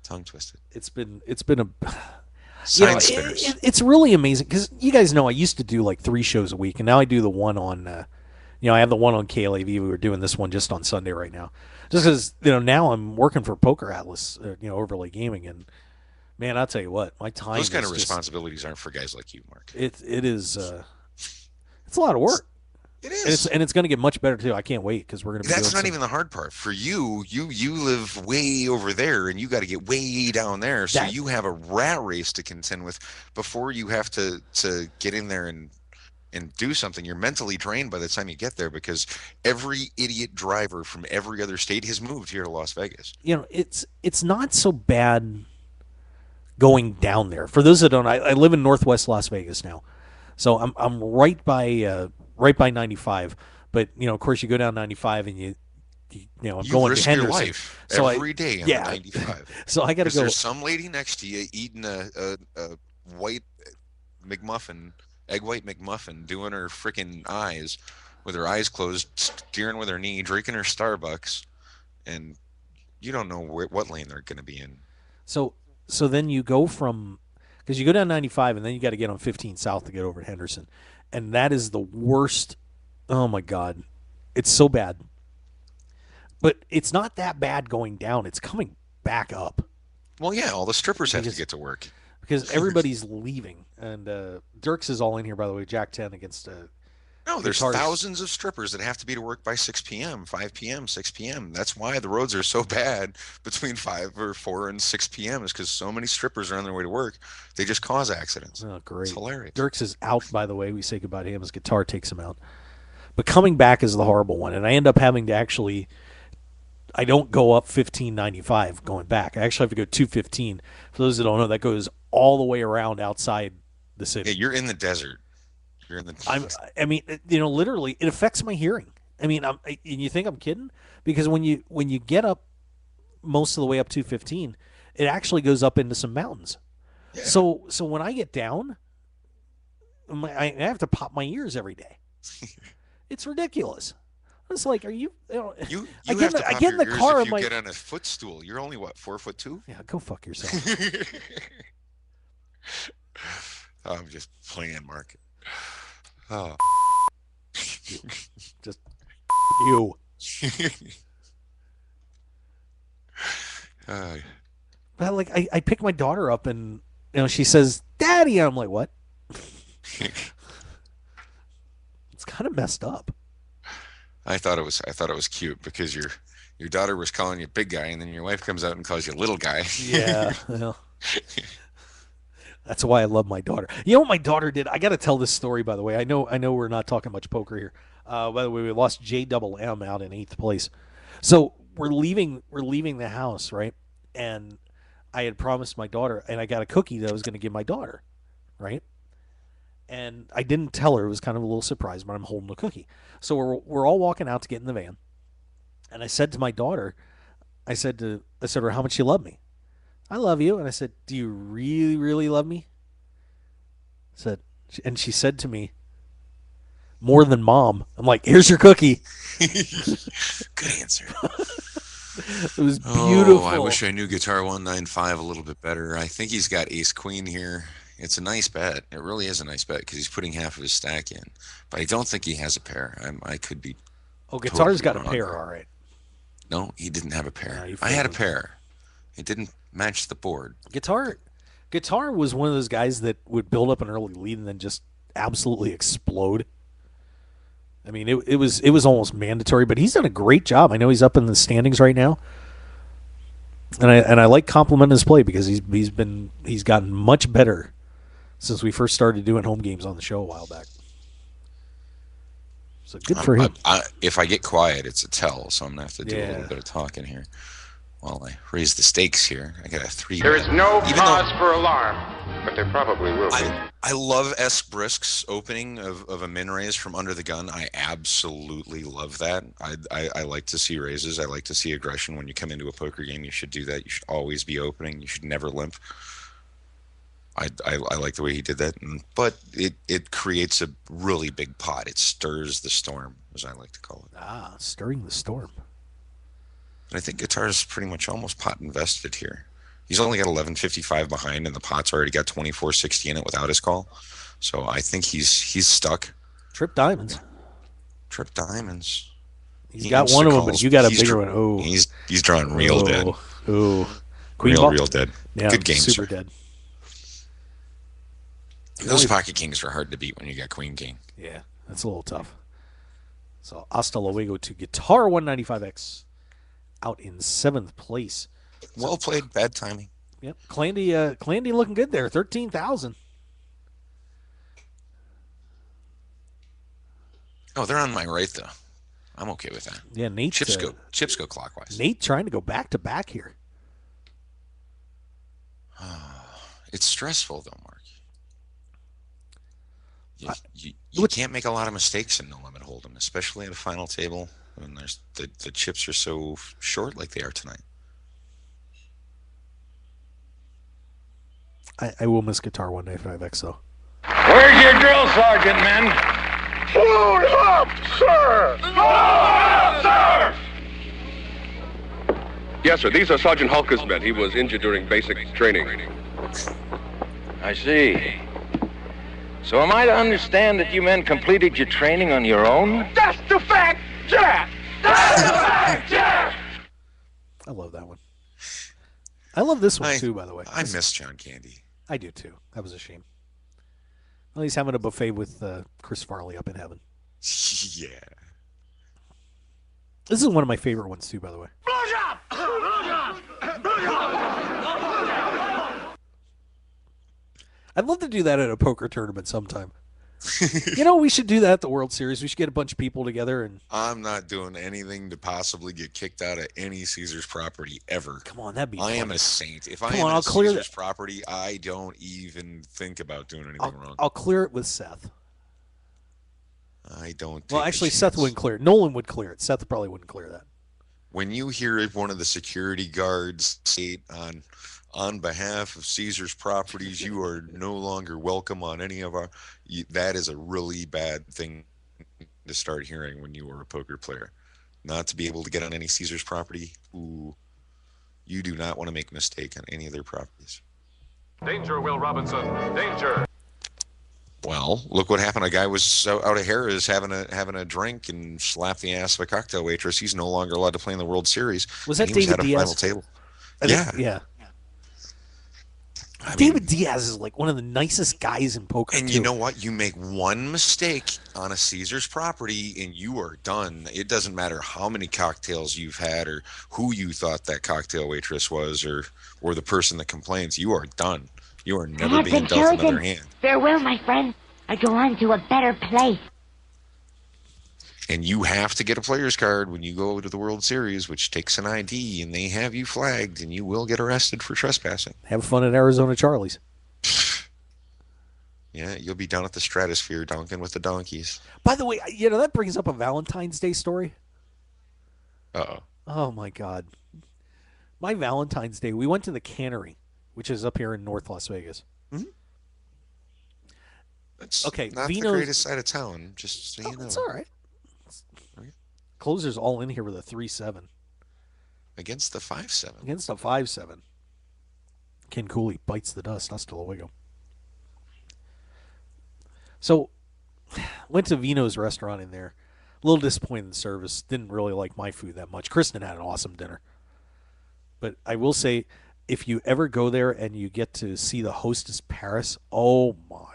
Tongue twisted. It's been a sign spinners. It's really amazing because you guys know I used to do like 3 shows a week, and now I do the one on. I have the one on KLAV. We were doing this one just on Sunday right now, just because now I'm working for Poker Atlas, Overlay Gaming, and man, I'll tell you what, my time. Those kind of responsibilities aren't for guys like you, Mark. It is. It's a lot of work. It is, and it's going to get much better too. I can't wait because we're going to. That's not even the hard part for you. You live way over there, and you got to get way down there. So you have a rat race to contend with before you have to get in there and do something. You're mentally drained by the time you get there because every idiot driver from every other state has moved here to Las Vegas. It's not so bad going down there. For those that don't, I live in Northwest Las Vegas now, so I'm right by 95. But of course, you go down 95 and I'm going to Henderson. Your life so every day on the 95. So I got to go. There's some lady next to you eating a white McMuffin. Egg white McMuffin, doing her freaking eyes with her eyes closed, steering with her knee, drinking her Starbucks, and you don't know what lane they're going to be in. So then you go because you go down 95 and then you got to get on 15 South to get over to Henderson, and that is the worst. Oh my God, it's so bad. But it's not that bad going down. It's coming back up. Well, yeah, all the strippers have to get to work. Because everybody's leaving. And Dirks is all in here, by the way, Jack 10 against No, there's thousands of strippers that have to be to work by 6 p.m., 5 p.m., 6 p.m. That's why the roads are so bad between 4 and 6 p.m. is because so many strippers are on their way to work. They just cause accidents. Oh, great. It's hilarious. Dirks is out, by the way. We say goodbye to him. His guitar takes him out. But coming back is the horrible one. And I end up having to actually... I don't go up 1595 going back. I actually have to go 215. For those that don't know, that goes all the way around outside the city. Yeah, you're in the desert. You're in the. Literally, it affects my hearing. And you think I'm kidding? Because when you get up most of the way up 215, it actually goes up into some mountains. Yeah. So when I get down, I have to pop my ears every day. It's ridiculous. It's like, are you? You I have to pop get in the your car. ears if you get on a footstool. You're only what, 4'2"? Yeah, go fuck yourself. I'm just playing, Mark. Oh. Just you. But like, I pick my daughter up and she says, "Daddy," and I'm like, "What?" It's kind of messed up. I thought it was cute because your daughter was calling you big guy, and then your wife comes out and calls you little guy. Yeah. Well, that's why I love my daughter. You know what my daughter did? I got to tell this story, by the way. I know we're not talking much poker here. By the way, we lost JMM out in 8th place. So we're leaving the house, right? And I had promised my daughter, and I got a cookie that I was going to give my daughter, right? And I didn't tell her. It was kind of a little surprise, but I'm holding a cookie. So we're all walking out to get in the van, and I said to my daughter, I said to her, "How much you love me?" "I love you." And I said, "Do you really, really love me?" And she said to me, "More than Mom." I'm like, "Here's your cookie." Good answer. It was beautiful. Oh, I wish I knew Guitar 195 a little bit better. I think he's got Ace Queen here. It's a nice bet. It really is a nice bet because he's putting half of his stack in. But I don't think he has a pair. I could be. Oh, Guitar's totally got a pair, all right. No, he didn't have a pair. No, I had a pair. It didn't match the board. Guitar was one of those guys that would build up an early lead and then just absolutely explode. I mean, it was almost mandatory, but he's done a great job. I know he's up in the standings right now, and I like complimenting his play because he's gotten much better since we first started doing home games on the show a while back. So good for him. If I get quiet, it's a tell, so I'm gonna have to do a little bit of talking here while I raise the stakes here. I got a 3. There is no cause for alarm, but there probably will be. I love S. Brisk's opening of a min raise from under the gun. I absolutely love that. I like to see raises. I like to see aggression. When you come into a poker game, you should do that. You should always be opening. You should never limp. I like the way he did that, but it creates a really big pot. It stirs the storm, as I like to call it. Ah, stirring the storm. And I think Guitar's pretty much almost pot invested here. He's only got 11.55 behind, and the pot's already got 24.60 in it without his call. So I think he's stuck. Trip diamonds. Trip diamonds. He's got one of them, but you got a bigger one. Oh, he's drawing real dead. Oh, Queen ball? Real dead. Yeah, good game, super sir. Dead. Those pocket kings are hard to beat when you got Queen King. Yeah, that's a little tough. So hasta luego to Guitar 195X out in 7th place. Well played. Bad timing. Yep. Clandy looking good there. 13,000. Oh, they're on my right though. I'm okay with that. Yeah, Nate. Chips go clockwise. Nate trying to go back to back here. It's stressful though, Mark. You can't make a lot of mistakes in No Limit Hold'em, especially at a final table when there's the chips are so short like they are tonight. I will miss Guitar 195X though. Where's your drill sergeant, men? Load up, sir! Load up, sir! Yes, sir. These are Sergeant Hulka's men. He was injured during basic training. I see. So am I to understand that you men completed your training on your own? That's the fact, Jack! That's the fact, Jack! I love that one. I love this one too, by the way. I miss John Candy. I do too. That was a shame. Well, he's having a buffet with Chris Farley up in heaven. Yeah. This is one of my favorite ones too, by the way. I'd love to do that at a poker tournament sometime. We should do that at the World Series. We should get a bunch of people together and. I'm not doing anything to possibly get kicked out of any Caesars property ever. Come on, that'd be. I am a saint. If I am on a Caesars property, I don't even think about doing anything wrong. I'll clear it with Seth. I don't. Well, actually, Seth wouldn't clear it. Nolan would clear it. Seth probably wouldn't clear that. When you hear one of the security guards say on behalf of Caesars Properties, you are no longer welcome on any of our. That is a really bad thing to start hearing when you are a poker player. Not to be able to get on any Caesars property. Ooh, you do not want to make a mistake on any of their properties. Danger, Will Robinson. Danger. Well, look what happened. A guy was out of Harris having a drink and slapped the ass of a cocktail waitress. He's no longer allowed to play in the World Series. Was that he was David at a Diaz? final table. Yeah. David Diaz is like one of the nicest guys in poker. And you know what? You make one mistake on a Caesars property and you are done. It doesn't matter how many cocktails you've had or who you thought that cocktail waitress was or the person that complains. You are done. You are never being dealt another hand. Farewell, my friend. I go on to a better place. And you have to get a player's card when you go to the World Series, which takes an ID, and they have you flagged, and you will get arrested for trespassing. Have fun at Arizona Charlie's. Yeah, you'll be down at the Stratosphere donking with the donkeys. By the way, that brings up a Valentine's Day story. Uh-oh. Oh, my God. My Valentine's Day, we went to the Cannery, which is up here in North Las Vegas. Mm-hmm. It's okay, not Vino's, the greatest side of town, just so you know. It's all right. Closers all in here with a 3-7. Against the 5-7. Against a 5-7. Ken Cooley bites the dust. Hasta luego. So, went to Vino's restaurant in there. A little disappointed in the service. Didn't really like my food that much. Kristen had an awesome dinner. But I will say, if you ever go there and you get to see the hostess Paris, oh my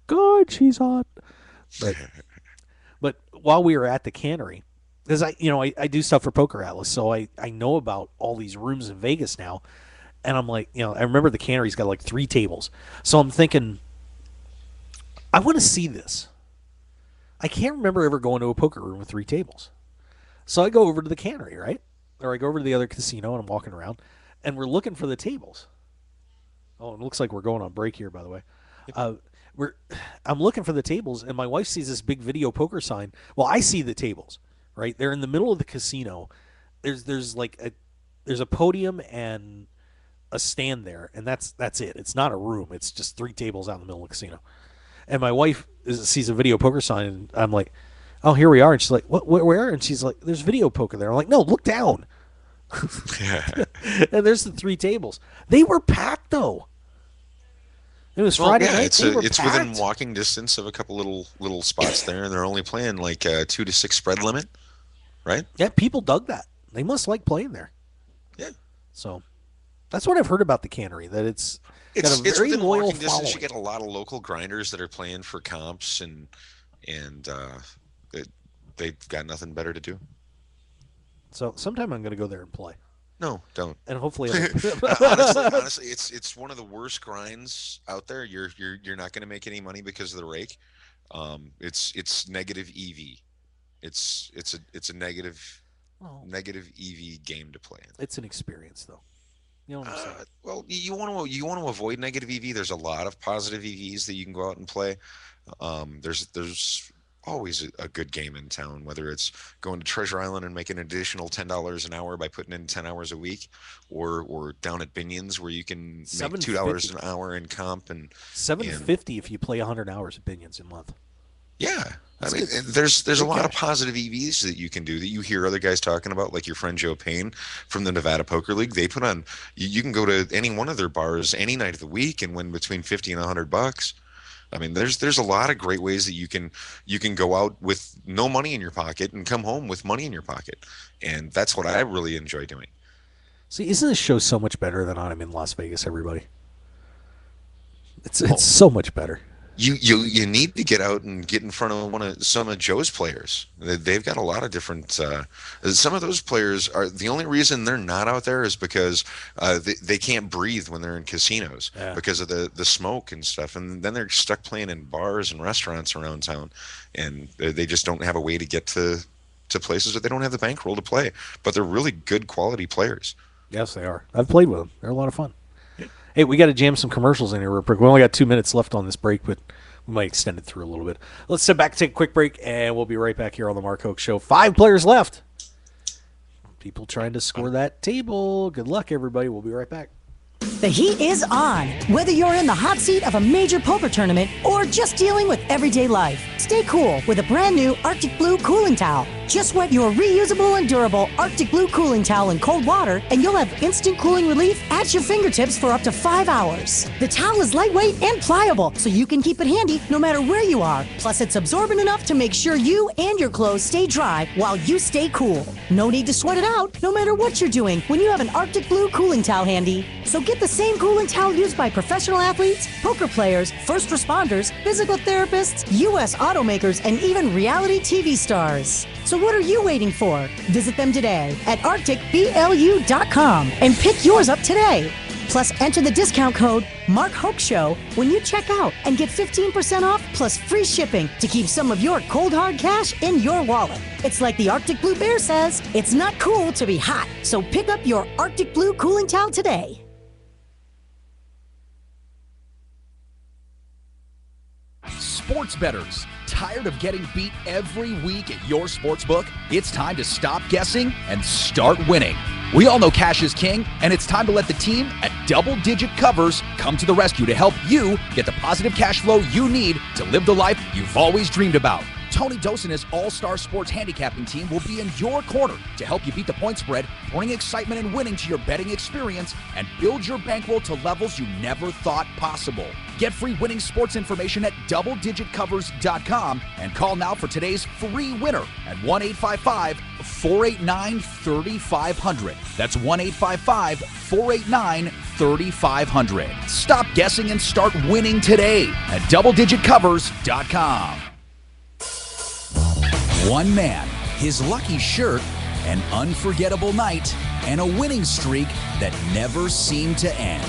God, she's hot. But while we were at the Cannery, because I do stuff for Poker Atlas, so I know about all these rooms in Vegas now, and I'm like, I remember the Cannery's got like 3 tables, so I'm thinking, I want to see this. I can't remember ever going to a poker room with 3 tables, so I go over to the Cannery, right, or I go over to the other casino and I'm walking around, and we're looking for the tables. Oh, it looks like we're going on break here, by the way. I'm looking for the tables, and my wife sees this big video poker sign. Well, I see the tables, right? They're in the middle of the casino. There's a podium and a stand there, and that's it. It's not a room. It's just 3 tables out in the middle of the casino. And my wife sees a video poker sign, and I'm like, oh, here we are. And she's like, what? Where? And she's like, there's video poker there. I'm like, no, look down. And there's the 3 tables. They were packed, though. It was Friday night. It's within walking distance of a couple little spots there, and they're only playing like a 2 to 6 spread limit, right? Yeah, people dug that. They must like playing there. Yeah. So that's what I've heard about the Cannery. That it's got a very within loyal walking distance. following. You get a lot of local grinders that are playing for comps, and they've got nothing better to do. So sometime I'm going to go there and play. No, don't. And hopefully, honestly, it's one of the worst grinds out there. You're not going to make any money because of the rake. It's negative EV. It's a negative EV game to play in. It's an experience, though. You know what I'm saying? Well, you want to avoid negative EV. There's a lot of positive EVs that you can go out and play. There's always a good game in town, whether it's going to Treasure Island and making an additional $10 an hour by putting in 10 hours a week, or down at Binion's where you can make $2 an hour in comp and $750 if you play 100 hours at Binion's a month. Yeah, I mean, there's a lot of positive EVs that you can do that you hear other guys talking about, like your friend Joe Payne from the Nevada Poker League. They put on, you can go to any one of their bars any night of the week and win between $50 and $100. I mean, there's a lot of great ways that you can go out with no money in your pocket and come home with money in your pocket, and that's what I really enjoy doing. See, isn't this show so much better than I'm in Las Vegas? Everybody, it's so much better. You need to get out and get in front of some of Joe's players. They've got a lot of different. Some of those players are the only reason they're not out there is because they can't breathe when they're in casinos because of the smoke and stuff, and then they're stuck playing in bars and restaurants around town, and they just don't have a way to get to places that they don't have the bankroll to play. But they're really good quality players. Yes, they are. I've played with them. They're a lot of fun. Hey, we got to jam some commercials in here real quick. We only got 2 minutes left on this break, but we might extend it through a little bit. Let's sit back, take a quick break, and we'll be right back here on the Mark Hoke Show. 5 players left. People trying to score that table. Good luck, everybody. We'll be right back. The heat is on. Whether you're in the hot seat of a major poker tournament or just dealing with everyday life, stay cool with a brand new Arctic Blue cooling towel. Just wet your reusable and durable Arctic Blue cooling towel in cold water, and you'll have instant cooling relief at your fingertips for up to 5 hours. The towel is lightweight and pliable, so you can keep it handy no matter where you are. Plus, it's absorbent enough to make sure you and your clothes stay dry while you stay cool. No need to sweat it out, no matter what you're doing, when you have an Arctic Blue cooling towel handy. So get the same cooling towel used by professional athletes, poker players, first responders, physical therapists, U.S. automakers, and even reality TV stars. So what are you waiting for? Visit them today at arcticblu.com and pick yours up today. Plus, enter the discount code MarkHokeShow when you check out and get 15% off plus free shipping to keep some of your cold hard cash in your wallet. It's like the Arctic Blue Bear says, it's not cool to be hot. So pick up your Arctic Blue cooling towel today. Sports bettors, tired of getting beat every week at your sportsbook? It's time to stop guessing and start winning. We all know cash is king, and it's time to let the team at Double Digit Covers come to the rescue to help you get the positive cash flow you need to live the life you've always dreamed about. Tony Dos and his all-star sports handicapping team will be in your corner to help you beat the point spread, bring excitement and winning to your betting experience, and build your bankroll to levels you never thought possible. Get free winning sports information at doubledigitcovers.com and call now for today's free winner at 1-855-489-3500. That's 1-855-489-3500. Stop guessing and start winning today at doubledigitcovers.com. One man, his lucky shirt, an unforgettable night, and a winning streak that never seemed to end.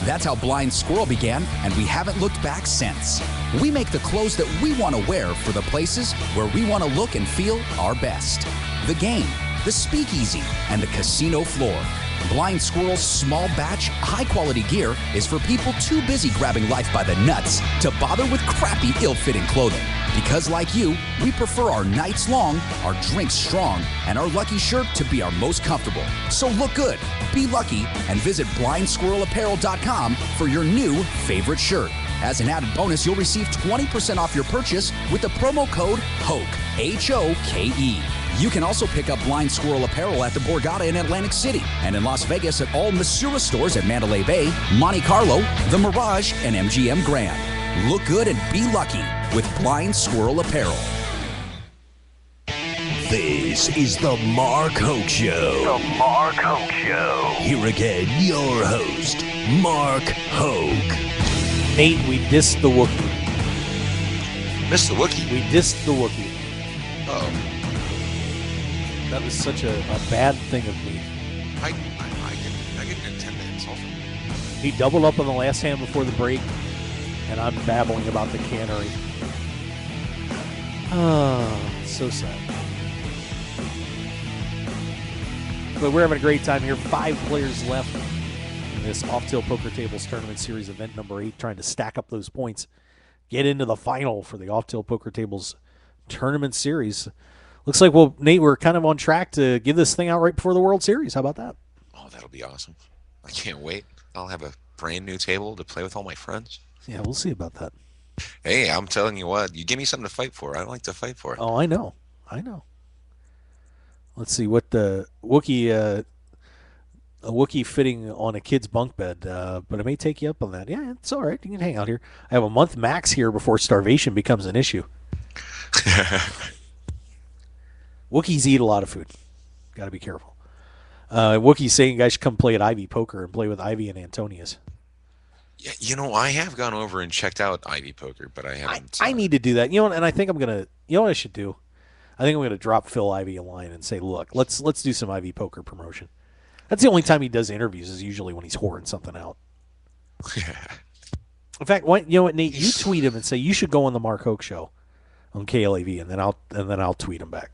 That's how Blind Squirrel began, and we haven't looked back since. We make the clothes that we want to wear for the places where we want to look and feel our best. The game, the speakeasy, and the casino floor. Blind Squirrel's small batch, high-quality gear is for people too busy grabbing life by the nuts to bother with crappy, ill-fitting clothing. Because like you, we prefer our nights long, our drinks strong, and our lucky shirt to be our most comfortable. So look good, be lucky, and visit blindsquirrelapparel.com for your new favorite shirt. As an added bonus, you'll receive 20% off your purchase with the promo code HOKE, H-O-K-E. You can also pick up Blind Squirrel apparel at the Borgata in Atlantic City and in Las Vegas at all Masura stores at Mandalay Bay, Monte Carlo, The Mirage, and MGM Grand. Look good and be lucky with Blind Squirrel apparel. This is the Mark Hoke Show. The Mark Hoke Show. Here again, your host, Mark Hoke. Nate, we dissed the Wookiee. Missed the Wookiee? We dissed the Wookiee. Oh. That was such a bad thing of me. I didn't intend to insult him. He doubled up on the last hand before the break, and I'm babbling about the cannery. Oh, so sad. But we're having a great time here. 5 players left in this Off-Tail Poker Tables Tournament Series event number 8, trying to stack up those points, get into the final for the Off-Tail Poker Tables Tournament Series. Looks like, well, Nate, we're kind of on track to give this thing out right before the World Series. How about that? Oh, that'll be awesome. I can't wait. I'll have a brand new table to play with all my friends. Yeah, we'll see about that. Hey, I'm telling you what, you give me something to fight for. I like to fight for it. Oh, I know. Let's see what the Wookiee, a Wookiee fitting on a kid's bunk bed, but I may take you up on that. Yeah, it's all right. You can hang out here. I have a month max here before starvation becomes an issue. Wookiees eat a lot of food. Got to be careful. Wookiee's saying you guys should come play at Ivy Poker and play with Ivy and Antonius. Yeah, you know, I have gone over and checked out Ivy Poker, but I haven't. I need to do that. You know, and I think I'm gonna. You know what I should do? I think I'm gonna drop Phil Ivy a line and say, look, let's do some Ivy Poker promotion. That's the only time he does interviews is usually when he's whoring something out. In fact, you know what, Nate? You tweet him and say you should go on the Mark Hoke Show on KLAV, and then I'll tweet him back.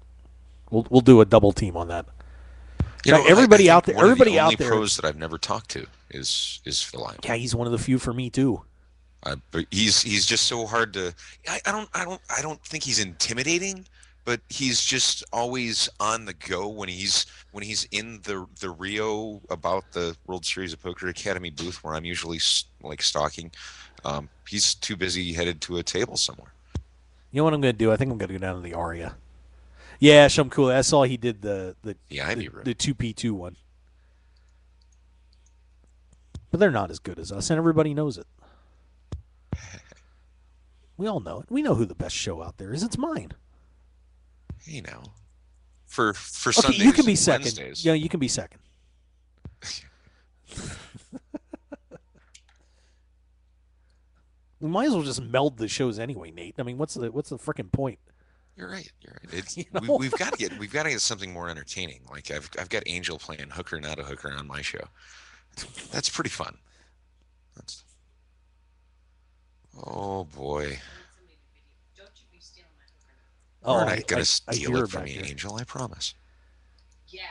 We'll do a double team on that. You know, everybody out there, one of the out only there. pros that I've never talked to is Phil Ivy. Yeah, he's one of the few for me too. But he's just so hard to. I don't think he's intimidating, but he's just always on the go when he's in the Rio about the World Series of Poker Academy booth where I'm usually like stalking. He's too busy headed to a table somewhere. You know what I'm going to do? I think I'm going to go down to the Aria. Yeah, some cool. I saw he did the Ivy room. the 2P2 one. But they're not as good as us, and everybody knows it. We all know it. We know who the best show out there is. It's mine. Hey, now. For Okay, Sundays you can be and second. Wednesdays. Yeah, you can be second. We might as well just meld the shows anyway, Nate. I mean, what's the freaking point? You're right. It's, You know? we've got to get something more entertaining. Like I've got Angel playing hooker not a hooker on my show. That's pretty fun. Oh boy. Oh, You're not gonna I steal hear it from back me, here. Angel. I promise. Yeah.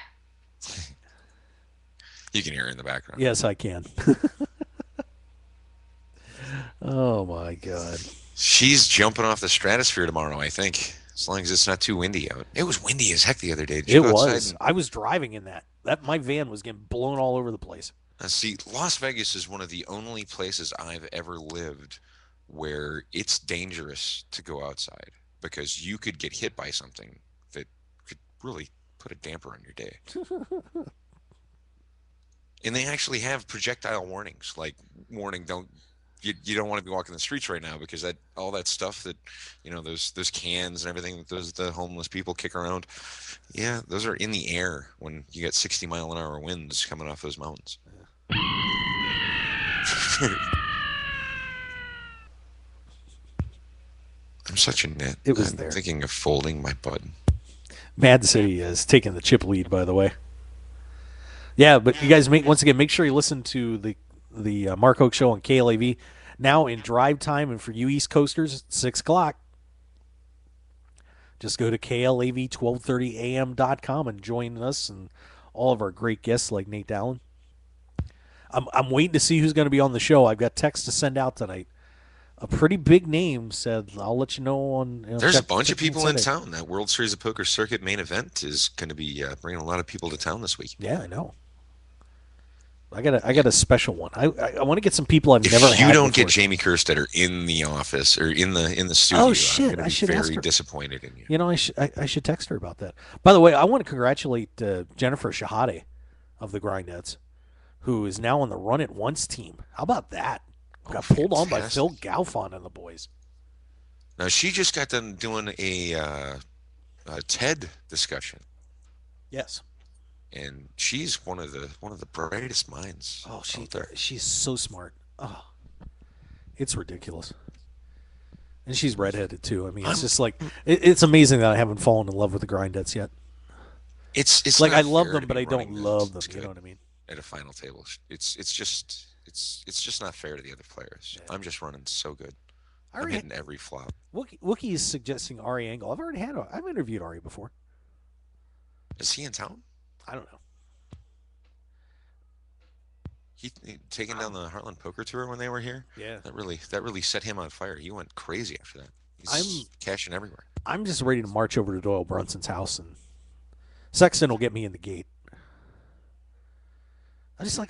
You can hear it in the background. Yes, I can. Oh my God. She's jumping off the stratosphere tomorrow, I think. As long as it's not too windy out. It was windy as heck the other day. Did you It go outside was. I was driving in that. My van was getting blown all over the place. See, Las Vegas is one of the only places I've ever lived where it's dangerous to go outside because you could get hit by something that could really put a damper on your day. And they actually have projectile warnings, like warning, you don't want to be walking the streets right now because all that stuff that, those cans and everything that the homeless people kick around, yeah, those are in the air when you get 60-mile-an-hour winds coming off those mountains. I'm such a nit. It was I'm there. thinking of folding my button. Mad City is taking the chip lead, by the way. Yeah, but you guys once again make sure you listen to the Mark Hoke Show on KLAV now in drive time, and for you East Coasters, it's 6 o'clock. Just go to KLAV1230am.com and join us and all of our great guests like Nate Dallin. I'm waiting to see who's going to be on the show. I've got text to send out tonight. A pretty big name said, I'll let you know on. There's a bunch of people in town. That World Series of Poker Circuit main event is going to be bringing a lot of people to town this week. Yeah, I know. I got a special one. I want to get some people I've never had. If you don't before. get Jamie Kerstetter in the office or in the studio, Oh shit! I'm going to be very disappointed in you. I should text her about that. By the way, I want to congratulate Jennifer Shahade of the Grindettes, who is now on the Run It Once team. How about that? Got pulled on by Phil Galfond and the boys. Now she just got done doing a TED discussion. Yes. And she's one of the brightest minds. Oh, she's so smart. Oh, it's ridiculous. And she's redheaded too. I mean, it's just like it's amazing that I haven't fallen in love with the Grindettes yet. It's like not I love fair them, to but be I don't running love them. this You know good what I mean? At a final table, it's just not fair to the other players. Yeah. I'm just running so good. I'm hitting every flop. Wookie is suggesting Ari Engel. I've interviewed Ari before. Is he in town? I don't know. He taking down the Heartland Poker Tour when they were here. Yeah, that really set him on fire. He went crazy after that. He's cashing everywhere. I'm just ready to march over to Doyle Brunson's house, and Sexton will get me in the gate.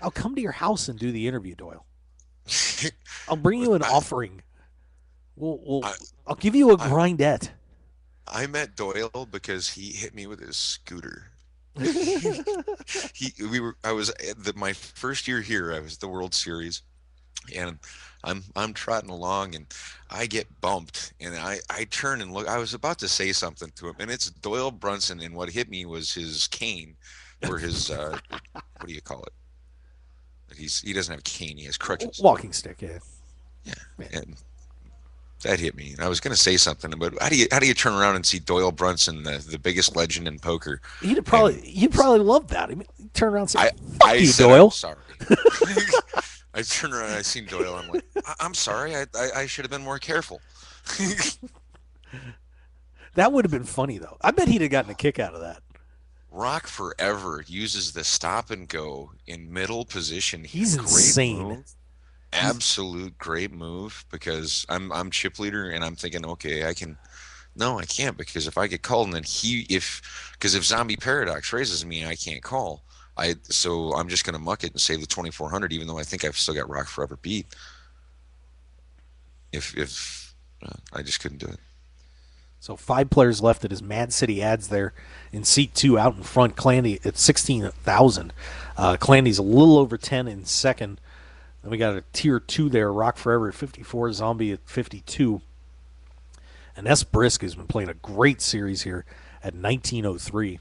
I'll come to your house and do the interview, Doyle. I'll bring you an offering. I'll give you a grindette. I met Doyle because he hit me with his scooter. I was my first year here. I was the World Series, and I'm trotting along, and I get bumped, and I turn and look. I was about to say something to him, and it's Doyle Brunson, and what hit me was his cane, or his what do you call it? He doesn't have a cane. He has crutches. Walking stick. Yeah. And that hit me. I was going to say something, but how do you turn around and see Doyle Brunson, the biggest legend in poker? You'd probably love that. I mean, turn around and say, "Fuck you, said, Doyle." I'm sorry. I turned around and I seen Doyle. I'm like, I'm sorry. I should have been more careful. That would have been funny though. I bet he'd have gotten a kick out of that. Rock Forever uses the stop and go in middle position. He's insane. Move. Absolute great move, because I'm chip leader and I'm thinking, okay, I can't, because if I get called and then if Zombie Paradox raises me, I can't call. So I'm just gonna muck it and save the 2400, even though I think I've still got Rock Forever beat. If I just couldn't do it. So 5 players left at his Mad City Ads there in seat 2 out in front. Clandy at 16,000. Clandy's a little over 10 in second. Then we got a tier 2 there, Rock Forever at 54, Zombie at 52. And S. Brisk has been playing a great series here at 1903.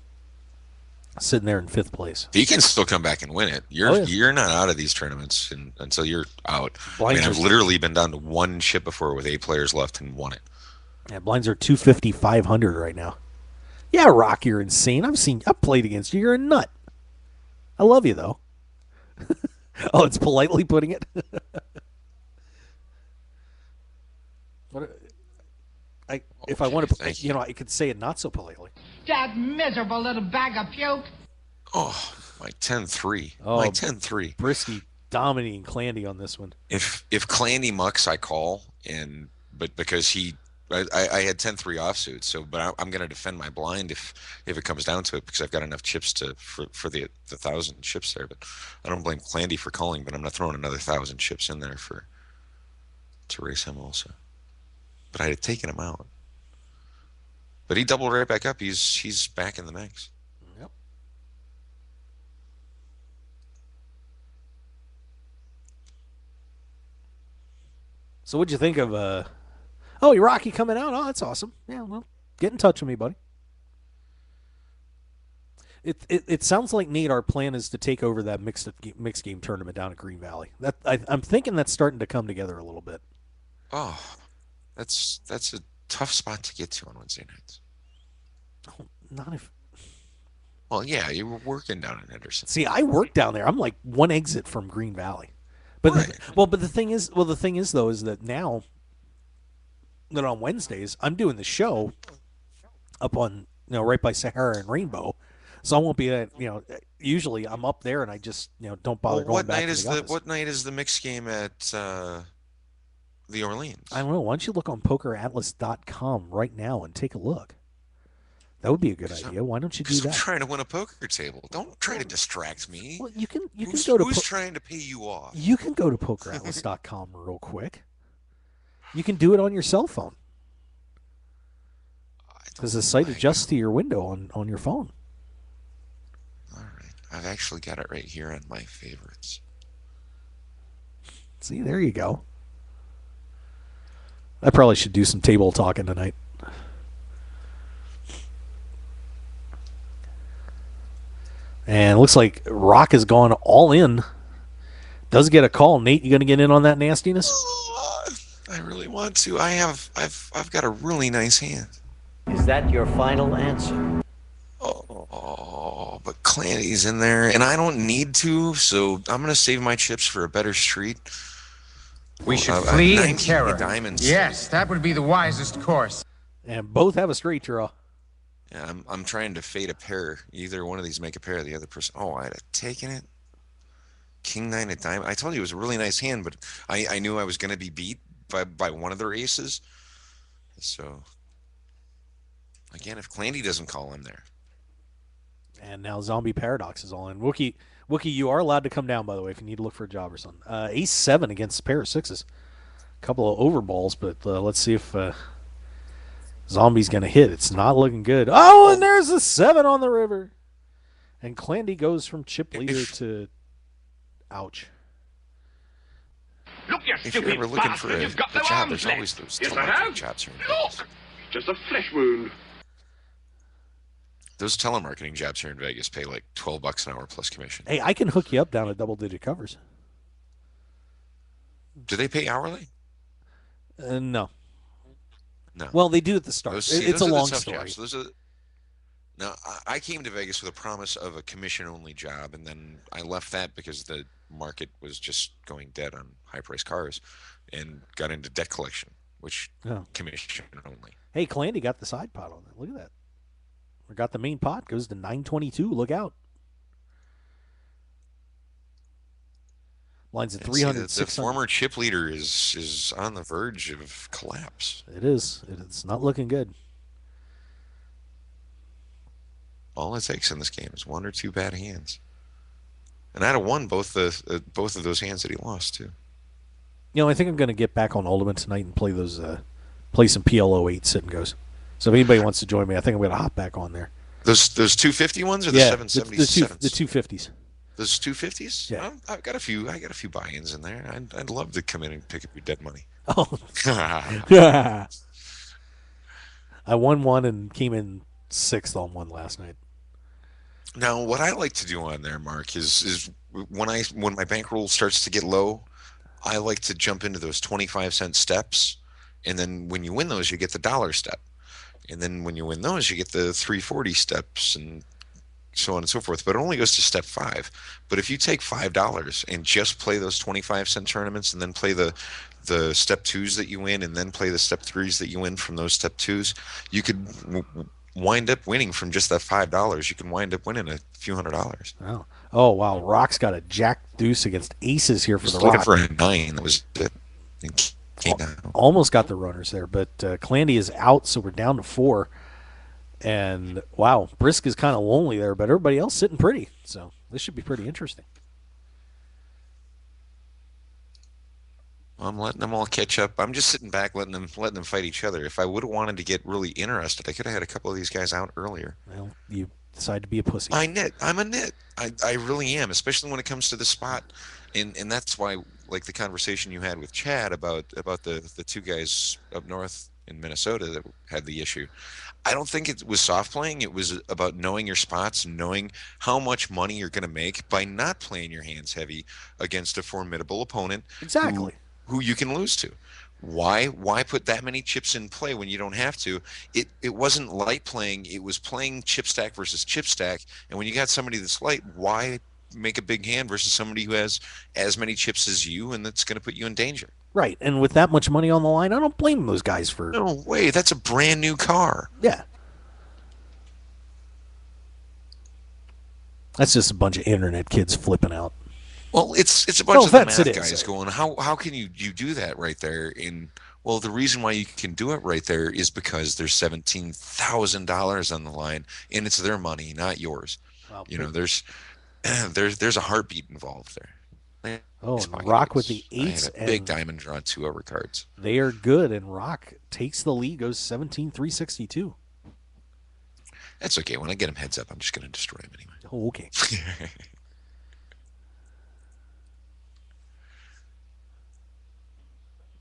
Sitting there in 5th place. He can still come back and win it. You're not out of these tournaments until you're out. I've literally been down to 1 chip before with 8 players left and won it. Yeah, blinds are 250, 500 right now. Yeah, Rock, you're insane. I've played against you. You're a nut. I love you though. Oh, it's politely putting it. If I want to, I could say it not so politely. That miserable little bag of puke. Oh, my 10-3. My 10-3. Brisky dominating Clandy on this one. If Clandy mucks, I call, but because I had 10-3 offsuit, but I'm going to defend my blind if it comes down to it, because I've got enough chips for the 1,000 chips there. But I don't blame Clandy for calling, but I'm not throwing another 1,000 chips in there to race him also. But I had taken him out. But he doubled right back up. He's back in the mix. Yep. So what'd you think of you're Rocky coming out? Oh, that's awesome. Yeah, well, get in touch with me, buddy. It sounds like, Nate, our plan is to take over that mixed game tournament down at Green Valley. I'm thinking that's starting to come together a little bit. Oh, that's a tough spot to get to on Wednesday nights. Oh, not if. Well, yeah, you were working down in Henderson. See, I work down there. I'm like 1 exit from Green Valley. But right. The thing is though is that now that on Wednesdays I'm doing the show up on right by Sahara and Rainbow, so I won't be usually I'm up there and I just don't bother going back to the office. What night is the mixed game at the Orleans? I don't know. Why don't you look on PokerAtlas.com right now and take a look? That would be a good idea. Why don't you do that? I'm trying to win a poker table. Don't try to distract me. Well, you can go to. Who's trying to pay you off? You can go to PokerAtlas.com real quick. You can do it on your cell phone. Because the site adjusts to your window on your phone. All right. I've actually got it right here on my favorites. See, there you go. I probably should do some table talking tonight. And it looks like Rock has gone all in. Does get a call. Nate, you going to get in on that nastiness? I really want to. I've got a really nice hand. Is that your final answer? Oh, but Clanty's in there, and I don't need to, so I'm going to save my chips for a better street. We should flee in 19 terror. Diamonds. Yes, that would be the wisest course. And both have a straight draw. Yeah, I'm trying to fade a pair. Either one of these make a pair. The other person. Oh, I'd have taken it. King 9 of diamond. I told you it was a really nice hand, but I knew I was going to be beat by one of their aces. So again, if Clandy doesn't call, I'm there. And now Zombie Paradox is all in. Wookie, you are allowed to come down, by the way, if you need to look for a job or something. Ace 7 against a pair of sixes. A couple of overballs, but let's see if Zombie's going to hit. It's not looking good. Oh, and there's a 7 on the river. And Clandy goes from chip leader to ouch. Look, you If you're ever looking for a job, there's always those telemarketing jobs here in Vegas. Look, just a flesh wound. Those telemarketing jobs here in Vegas pay like $12 an hour plus commission. Hey, I can hook you up down at double-digit covers. Do they pay hourly? No. No. Well, they do at the start. It's a long story. Now, I came to Vegas with a promise of a commission-only job, and then I left that because the market was just going dead on high-priced cars, and got into debt collection, which commission only. Hey, Clandy got the side pot on that. Look at that. We got the main pot. Goes to 922. Look out. Lines at 300. The former chip leader is on the verge of collapse. It is. It's not looking good. All it takes in this game is one or two bad hands, and I'd have won both of those hands that he lost too. I think I'm going to get back on Ultimate tonight and play those, play some PLO 8 sit and goes. So if anybody wants to join me, I think I'm going to hop back on there. Those 250 ones or the 777s? The 250s. Those 250s? Yeah. Well, I got a few buy-ins in there. I'd love to come in and pick up your dead money. Oh. Yeah. I won one and came in 6th on one last night. Now, what I like to do on there, Mark, is when my bankroll starts to get low, I like to jump into those 25-cent steps, and then when you win those, you get the dollar step. And then when you win those, you get the 340 steps and so on and so forth. But it only goes to step 5. But if you take $5 and just play those 25-cent tournaments and then play the step 2s that you win and then play the step 3s that you win from those step 2s, you could wind up winning from just that $5. You can wind up winning a few $100s. Wow. Oh, wow. Rock's got a jack deuce against aces here for the looking Rock. for a 9. That was it. Almost got the runners there, but Clandy is out, so we're down to 4. And, wow, Brisk is kind of lonely there, but everybody else sitting pretty. So this should be pretty interesting. I'm letting them all catch up. I'm just sitting back, letting them fight each other. If I would have wanted to get really interested, I could have had a couple of these guys out earlier. Well, you decide to be a pussy. I'm a nit. I really am, especially when it comes to the spot. And that's why, like the conversation you had with Chad about the 2 guys up north in Minnesota that had the issue. I don't think it was soft playing. It was about knowing your spots, knowing how much money you're going to make by not playing your hands heavy against a formidable opponent. Exactly. Who you can lose to. Why put that many chips in play when you don't have to? It wasn't light playing. It was playing chip stack versus chip stack. And when you got somebody that's light, why make a big hand versus somebody who has as many chips as you and that's going to put you in danger? Right. And with that much money on the line, I don't blame those guys for... No way. That's a brand new car. Yeah. That's just a bunch of internet kids flipping out. Well, it's a bunch of the math it guys is. going, how can you do that right there? Well, the reason why you can do it right there is because there's $17,000 on the line, and it's their money, not yours. Wow. There's a heartbeat involved there. Oh, Rock with the 8s. I had a big diamond draw 2 overcards. They are good, and Rock takes the lead, goes 17-362. That's okay. When I get him heads up, I'm just going to destroy him anyway. Oh, okay.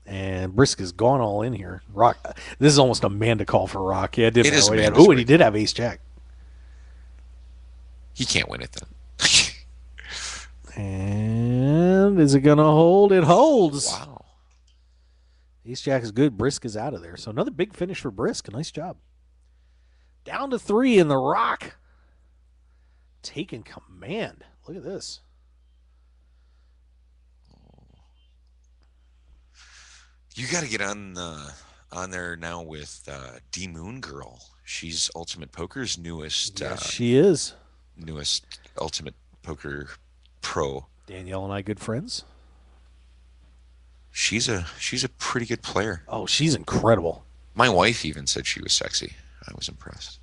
And Brisk has gone all in here. Rock. This is almost a Manda call for Rock. Yeah, it did. It is. Oh, and he did have ace jack. He can't win it then. And is it going to hold? It holds. Wow. Ace jack is good. Brisk is out of there. So another big finish for Brisk. Nice job. Down to 3 in the Rock. Taking command. Look at this. You got to get on there now with D Moon Girl. She's Ultimate Poker's newest. Yes, she is. Newest Ultimate Poker pro. Danielle and I good friends. She's a pretty good player. Oh, she's incredible. My wife even said she was sexy. I was impressed.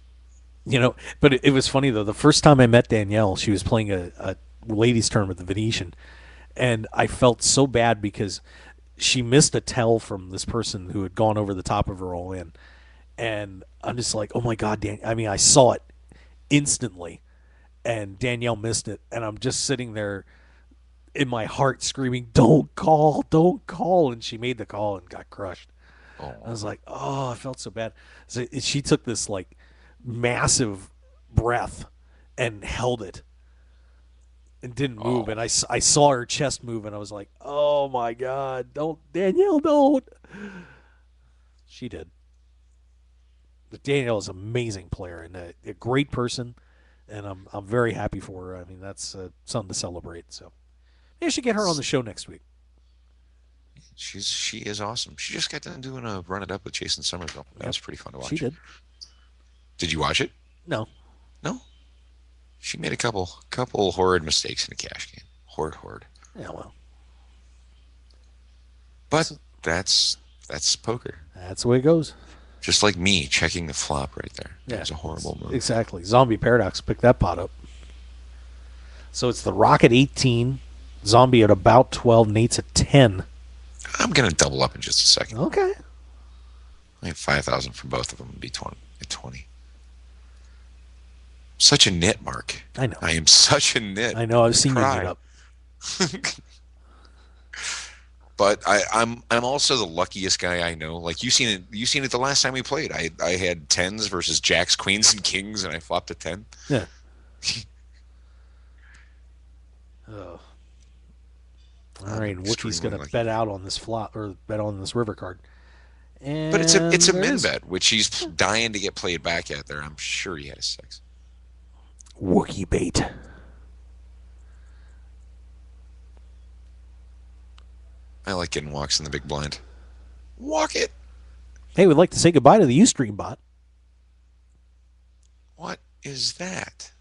But it was funny though. The first time I met Danielle, she was playing a ladies' tournament at the Venetian, and I felt so bad because she missed a tell from this person who had gone over the top of her all in. And I'm just like, oh my God, I saw it instantly, and Danielle missed it. And I'm just sitting there in my heart screaming, don't call. And she made the call and got crushed. Oh. I was like, oh, I felt so bad. So she took this like massive breath and held it and didn't move. And I saw her chest move, and I was like, oh my God, Danielle, don't. She did. But Danielle is an amazing player and a great person, and I'm very happy for her. I mean, that's something to celebrate. So maybe I should get her on the show next week. She is awesome. She just got done doing a Run It Up with Jason Somerville. That was pretty fun to watch. She did. Did you watch it? No. She made a couple horrid mistakes in the cash game. Horrid. Yeah, well. But that's poker. That's the way it goes. Just like me checking the flop right there. Yeah, that was a horrible move. Exactly. Zombie Paradox picked that pot up. So it's the Rock at 18, Zombie at about 12, Nate's at 10. I'm going to double up in just a second. Okay. I have 5,000 for both of them. It'd be at 20. Such a nit, Mark. I know. I am such a nit. I know. I've seen you cry. get up. But I'm also the luckiest guy I know. Like you seen it the last time we played. I had 10s versus jacks, queens, and kings, and I flopped a 10. Yeah. Oh. All right, Wookie's going to bet out on this flop or bet on this river card. And but it's a min bet, which he's dying to get played back at there. I'm sure he had a 6. Wookie bait. I like getting walks in the big blind. Walk it. Hey, we'd like to say goodbye to the Ustream bot. What is that?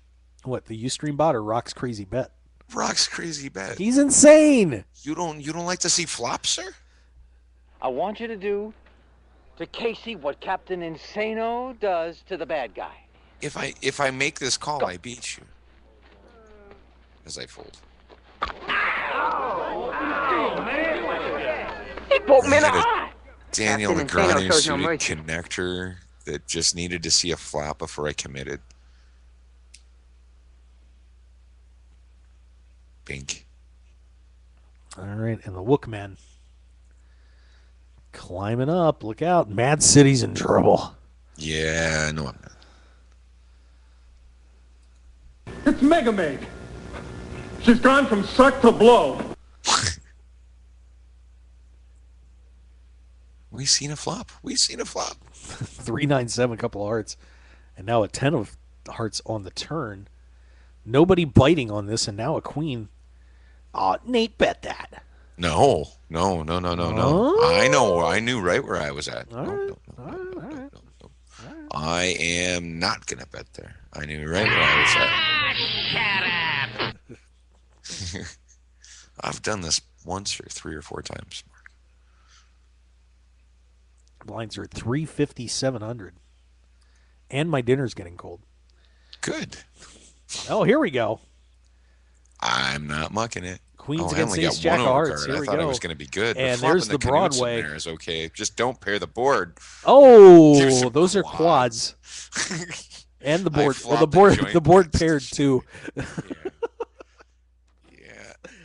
What, the Ustream bot or Rock's crazy bet? Rock's crazy bet. He's insane. You don't like to see flops, sir? I want you to do to Casey what Captain Insano does to the bad guy. If I make this call, I beat you. As I fold. He put me in the eye. Daniel Captain Insano Negreanu shows no suited mercy. connector that just needed to see a flop before I committed. Bink. All right, and the Wookman climbing up. Look out. Mad City's in trouble. Yeah, no, I'm not. It's Mega Meg. She's gone from suck to blow. We seen a flop. 3-9-7, couple of hearts. And now a 10 of hearts on the turn. Nobody biting on this, and now a queen. Nate bet that. No. I knew right where I was at. No. I am not going to bet there. I knew right where I was at. Shut up. I've done this once or 3 or 4 times. Blinds are at 350, 700. And my dinner's getting cold. Good. Oh, here we go. I'm not mucking it. Queens I against only got ace jack one of hearts. overcard. Here I we thought go. it was going to be good. And but there's flopping the canoes in Broadway. there is okay. Just don't pair the board. Oh, those are quads. And the board. Well, the board paired too. Yeah,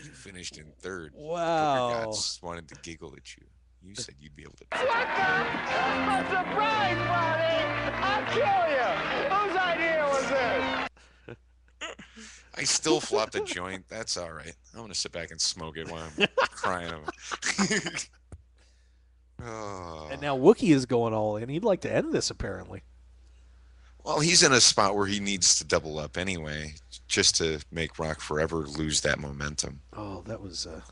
you finished in third. Wow. Poker gods wanted to giggle at you. You said you'd be able to. What the? A surprise party! I'll kill you! Whose idea was this? I still flopped a joint. That's all right. I'm going to sit back and smoke it while I'm crying. Oh. And now Wookie is going all in. He'd like to end this, apparently. Well, he's in a spot where he needs to double up anyway, just to make Rock Forever lose that momentum. Oh, that was a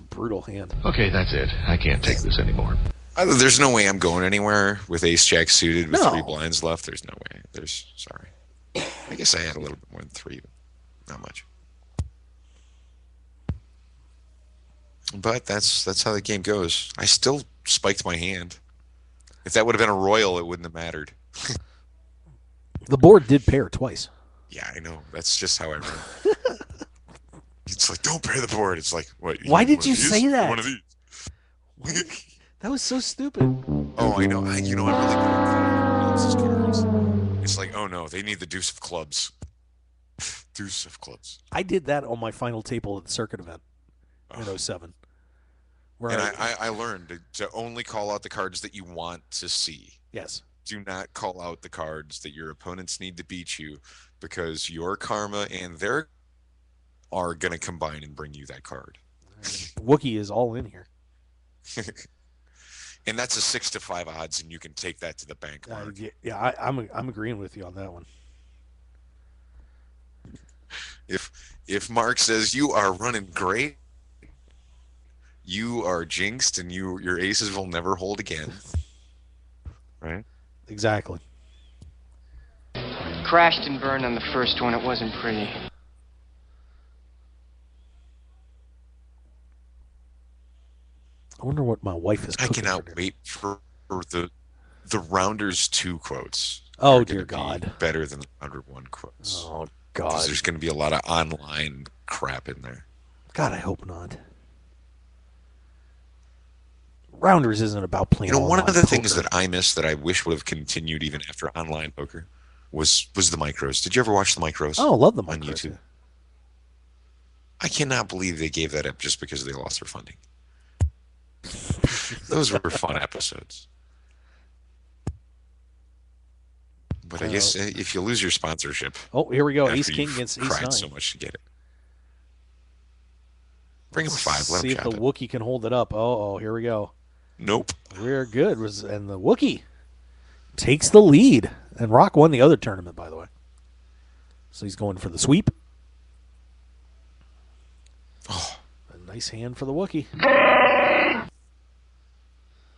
brutal hand. Okay, that's it. I can't take this anymore. There's no way I'm going anywhere with Ace Jack suited with No. 3 blinds left. There's no way. Sorry. I guess I had a little bit more than 3, but not much. But that's how the game goes. I still spiked my hand. If that would have been a royal, it wouldn't have mattered. The board did pair twice. Yeah, I know. That's just how I run. It's like, don't pair the board. It's like, what? Why did you say that? One of these. That was so stupid. Oh, I know. You know, I really put else's cards. It's like, oh no, they need the deuce of clubs. Deuce of clubs. I did that on my final table at the circuit event in 07. Where And I learned to only call out the cards that you want to see. Yes. Do not call out the cards that your opponents need to beat you, because your karma and their are going to combine and bring you that card. Wookie is all in here. And that's a 6-5 odds, and you can take that to the bank, Mark. I'm agreeing with you on that one. If Mark says you are running great, you are jinxed, and your aces will never hold again. Right? Exactly. Crashed and burned on the first one. It wasn't pretty. I wonder what my wife is I cooking. cannot wait for the Rounders 2 quotes. Oh, Are dear gonna be God. better than the Rounder 1 quotes. Oh, 'Cause God. there's going to be a lot of online crap in there. God, I hope not. Rounders isn't about playing. One of the poker. things that I miss that I wish would have continued even after online poker was the micros. Did you ever watch the micros? Oh, love the micros on YouTube. Yeah. I cannot believe they gave that up just because they lost their funding. Those were fun episodes. But I guess if you lose your sponsorship. Oh, here we go. Ace King against Ace 9. Cried so much to get it. Bring him 5. Let him see if the Wookiee can hold it up. Oh, here we go. Nope. We're good. And the Wookiee takes the lead. And Rock won the other tournament, by the way. So he's going for the sweep. Oh. A nice hand for the Wookiee.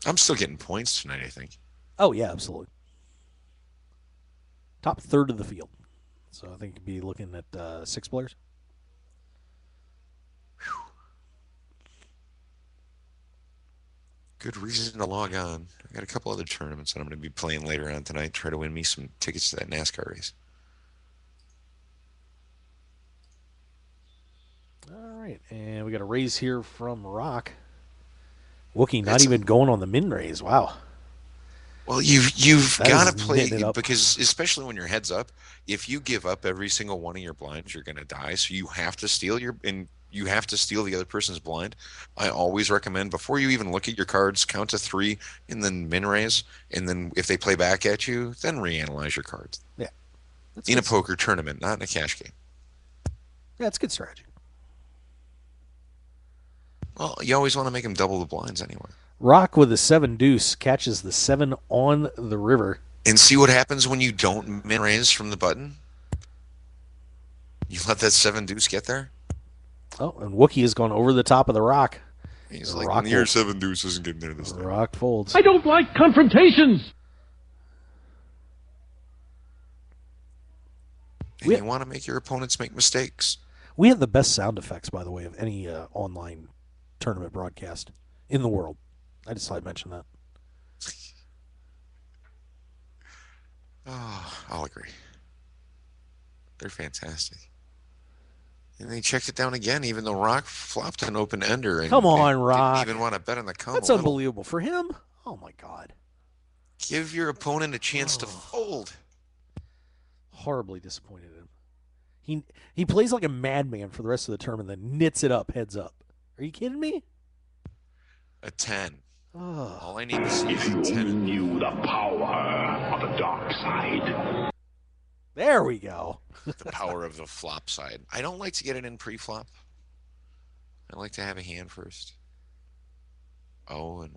I'm still getting points tonight, I think. Oh, yeah, absolutely. Top third of the field. So I think you'd be looking at 6 players. Whew. Good reason to log on. I got a couple other tournaments that I'm going to be playing later on tonight. Try to win me some tickets to that NASCAR race. All right, and we got a raise here from Rock. Wookiee not even going on the min raise. Wow. Well, you've got to play because especially when your head's up, if you give up every single one of your blinds, you're going to die. So you have to steal the other person's blind. I always recommend before you even look at your cards, count to 3 and then min raise, and then if they play back at you, then reanalyze your cards. Yeah. In a poker tournament, not in a cash game. Yeah, it's a good strategy. Well, you always want to make them double the blinds anyway. Rock with a 7 deuce catches the 7 on the river. And see what happens when you don't min raise from the button? You let that 7 deuce get there? Oh, and Wookiee has gone over the top of the Rock. He's like, your 7 deuce isn't getting there this time. Rock folds. I don't like confrontations. And you want to make your opponents make mistakes. We have the best sound effects, by the way, of any online tournament broadcast in the world. I just thought I'd mention that. Oh, I'll agree. They're fantastic. And they checked it down again, even though Rock flopped an open ender. And come on, Rock. Didn't even want to bet on the come. That's unbelievable for him. Oh my God. Give your opponent a chance to fold. Horribly disappointed in him. He plays like a madman for the rest of the tournament, then knits it up, heads up. Are you kidding me? A 10. Oh. All I need to see is a 10. If you knew the power of the dark side. There we go. The power of the flop side. I don't like to get it in pre-flop. I like to have a hand first. Oh, and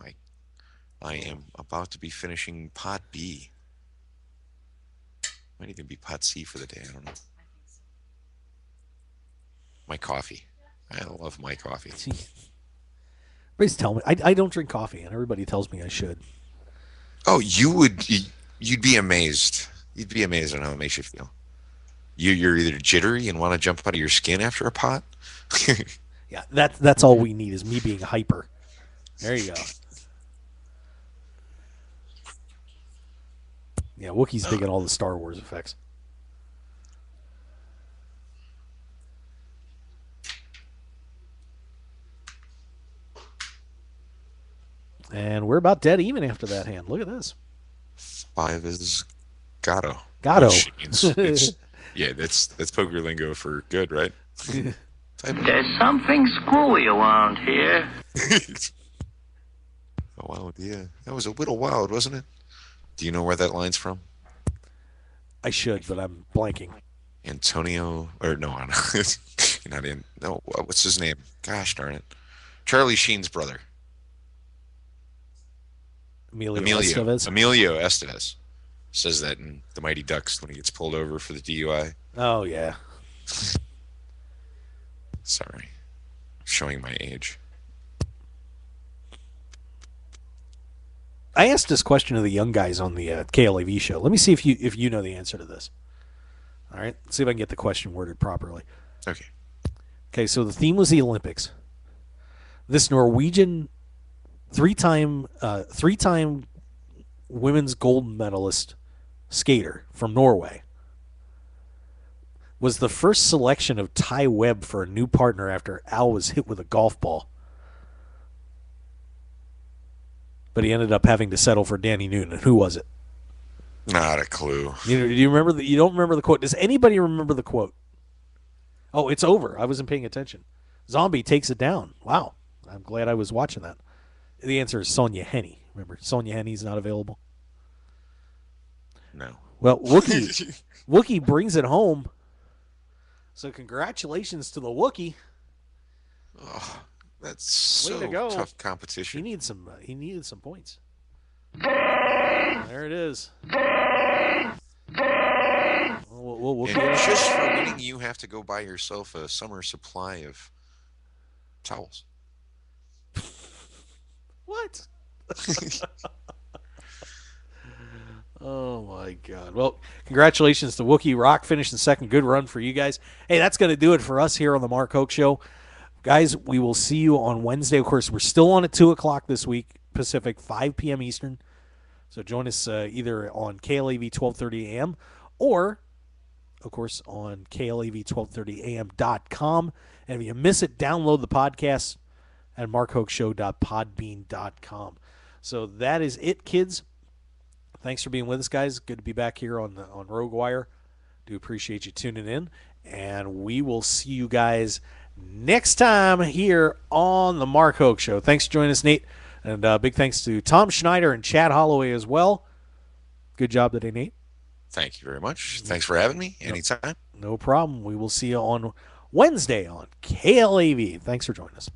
I am about to be finishing pot B. Might even be pot C for the day. I don't know. My coffee. I love my coffee. Everybody's telling me I don't drink coffee, and everybody tells me I should. Oh, you'd be amazed. You'd be amazed on how it makes you feel. You're either jittery and want to jump out of your skin after a pot. Yeah, that's all we need is me being hyper. There you go. Yeah, Wookiee's digging all the Star Wars effects. And we're about dead even after that hand. Look at this. 5 is Gato. Gato. Yeah, that's poker lingo for good, right? There's something screwy around here. Oh, wow, yeah. That was a little wild, wasn't it? Do you know where that line's from? I should, but I'm blanking. Antonio, or no, you're not in. No, what's his name? Gosh darn it. Charlie Sheen's brother. Emilio Estevez says that in The Mighty Ducks when he gets pulled over for the DUI. Oh, yeah. Sorry. Showing my age. I asked this question of the young guys on the KLAV show. Let me see if you know the answer to this. All right? Let's see if I can get the question worded properly. Okay. Okay, so the theme was the Olympics. This Norwegian three-time women's gold medalist skater from Norway was the first selection of Ty Webb for a new partner after Al was hit with a golf ball. but he ended up having to settle for Danny Noonan. Who was it? Not a clue. Do you remember? You don't remember the quote? Does anybody remember the quote? Oh, it's over. I wasn't paying attention. Zombie takes it down. Wow. I'm glad I was watching that. The answer is Sonia Henney. Remember, Sonia Henney's not available. No. Well, Wookie brings it home. So congratulations to the Wookie. Oh, that's Way to so go. tough competition. He needed some points. There it is. We'll And just for winning, you have to go buy yourself a summer supply of towels. What? Oh, my God. Well, congratulations to Wookie Rock finishing second. Good run for you guys. Hey, that's going to do it for us here on the Mark Hoke Show. Guys, we will see you on Wednesday. Of course, we're still on at 2 o'clock this week, Pacific, 5 p.m. Eastern. So join us either on KLAV 1230 AM or, of course, on KLAV1230am.com. And if you miss it, download the podcast at markhokeshow.podbean.com. So that is it, kids. Thanks for being with us, guys. Good to be back here on Roguewire. Do appreciate you tuning in. And we will see you guys next time here on the Mark Hoke Show. Thanks for joining us, Nate. And big thanks to Tom Schneider and Chad Holloway as well. Good job today, Nate. Thank you very much. Thanks for having me. Anytime. No problem. We will see you on Wednesday on KLAV. Thanks for joining us.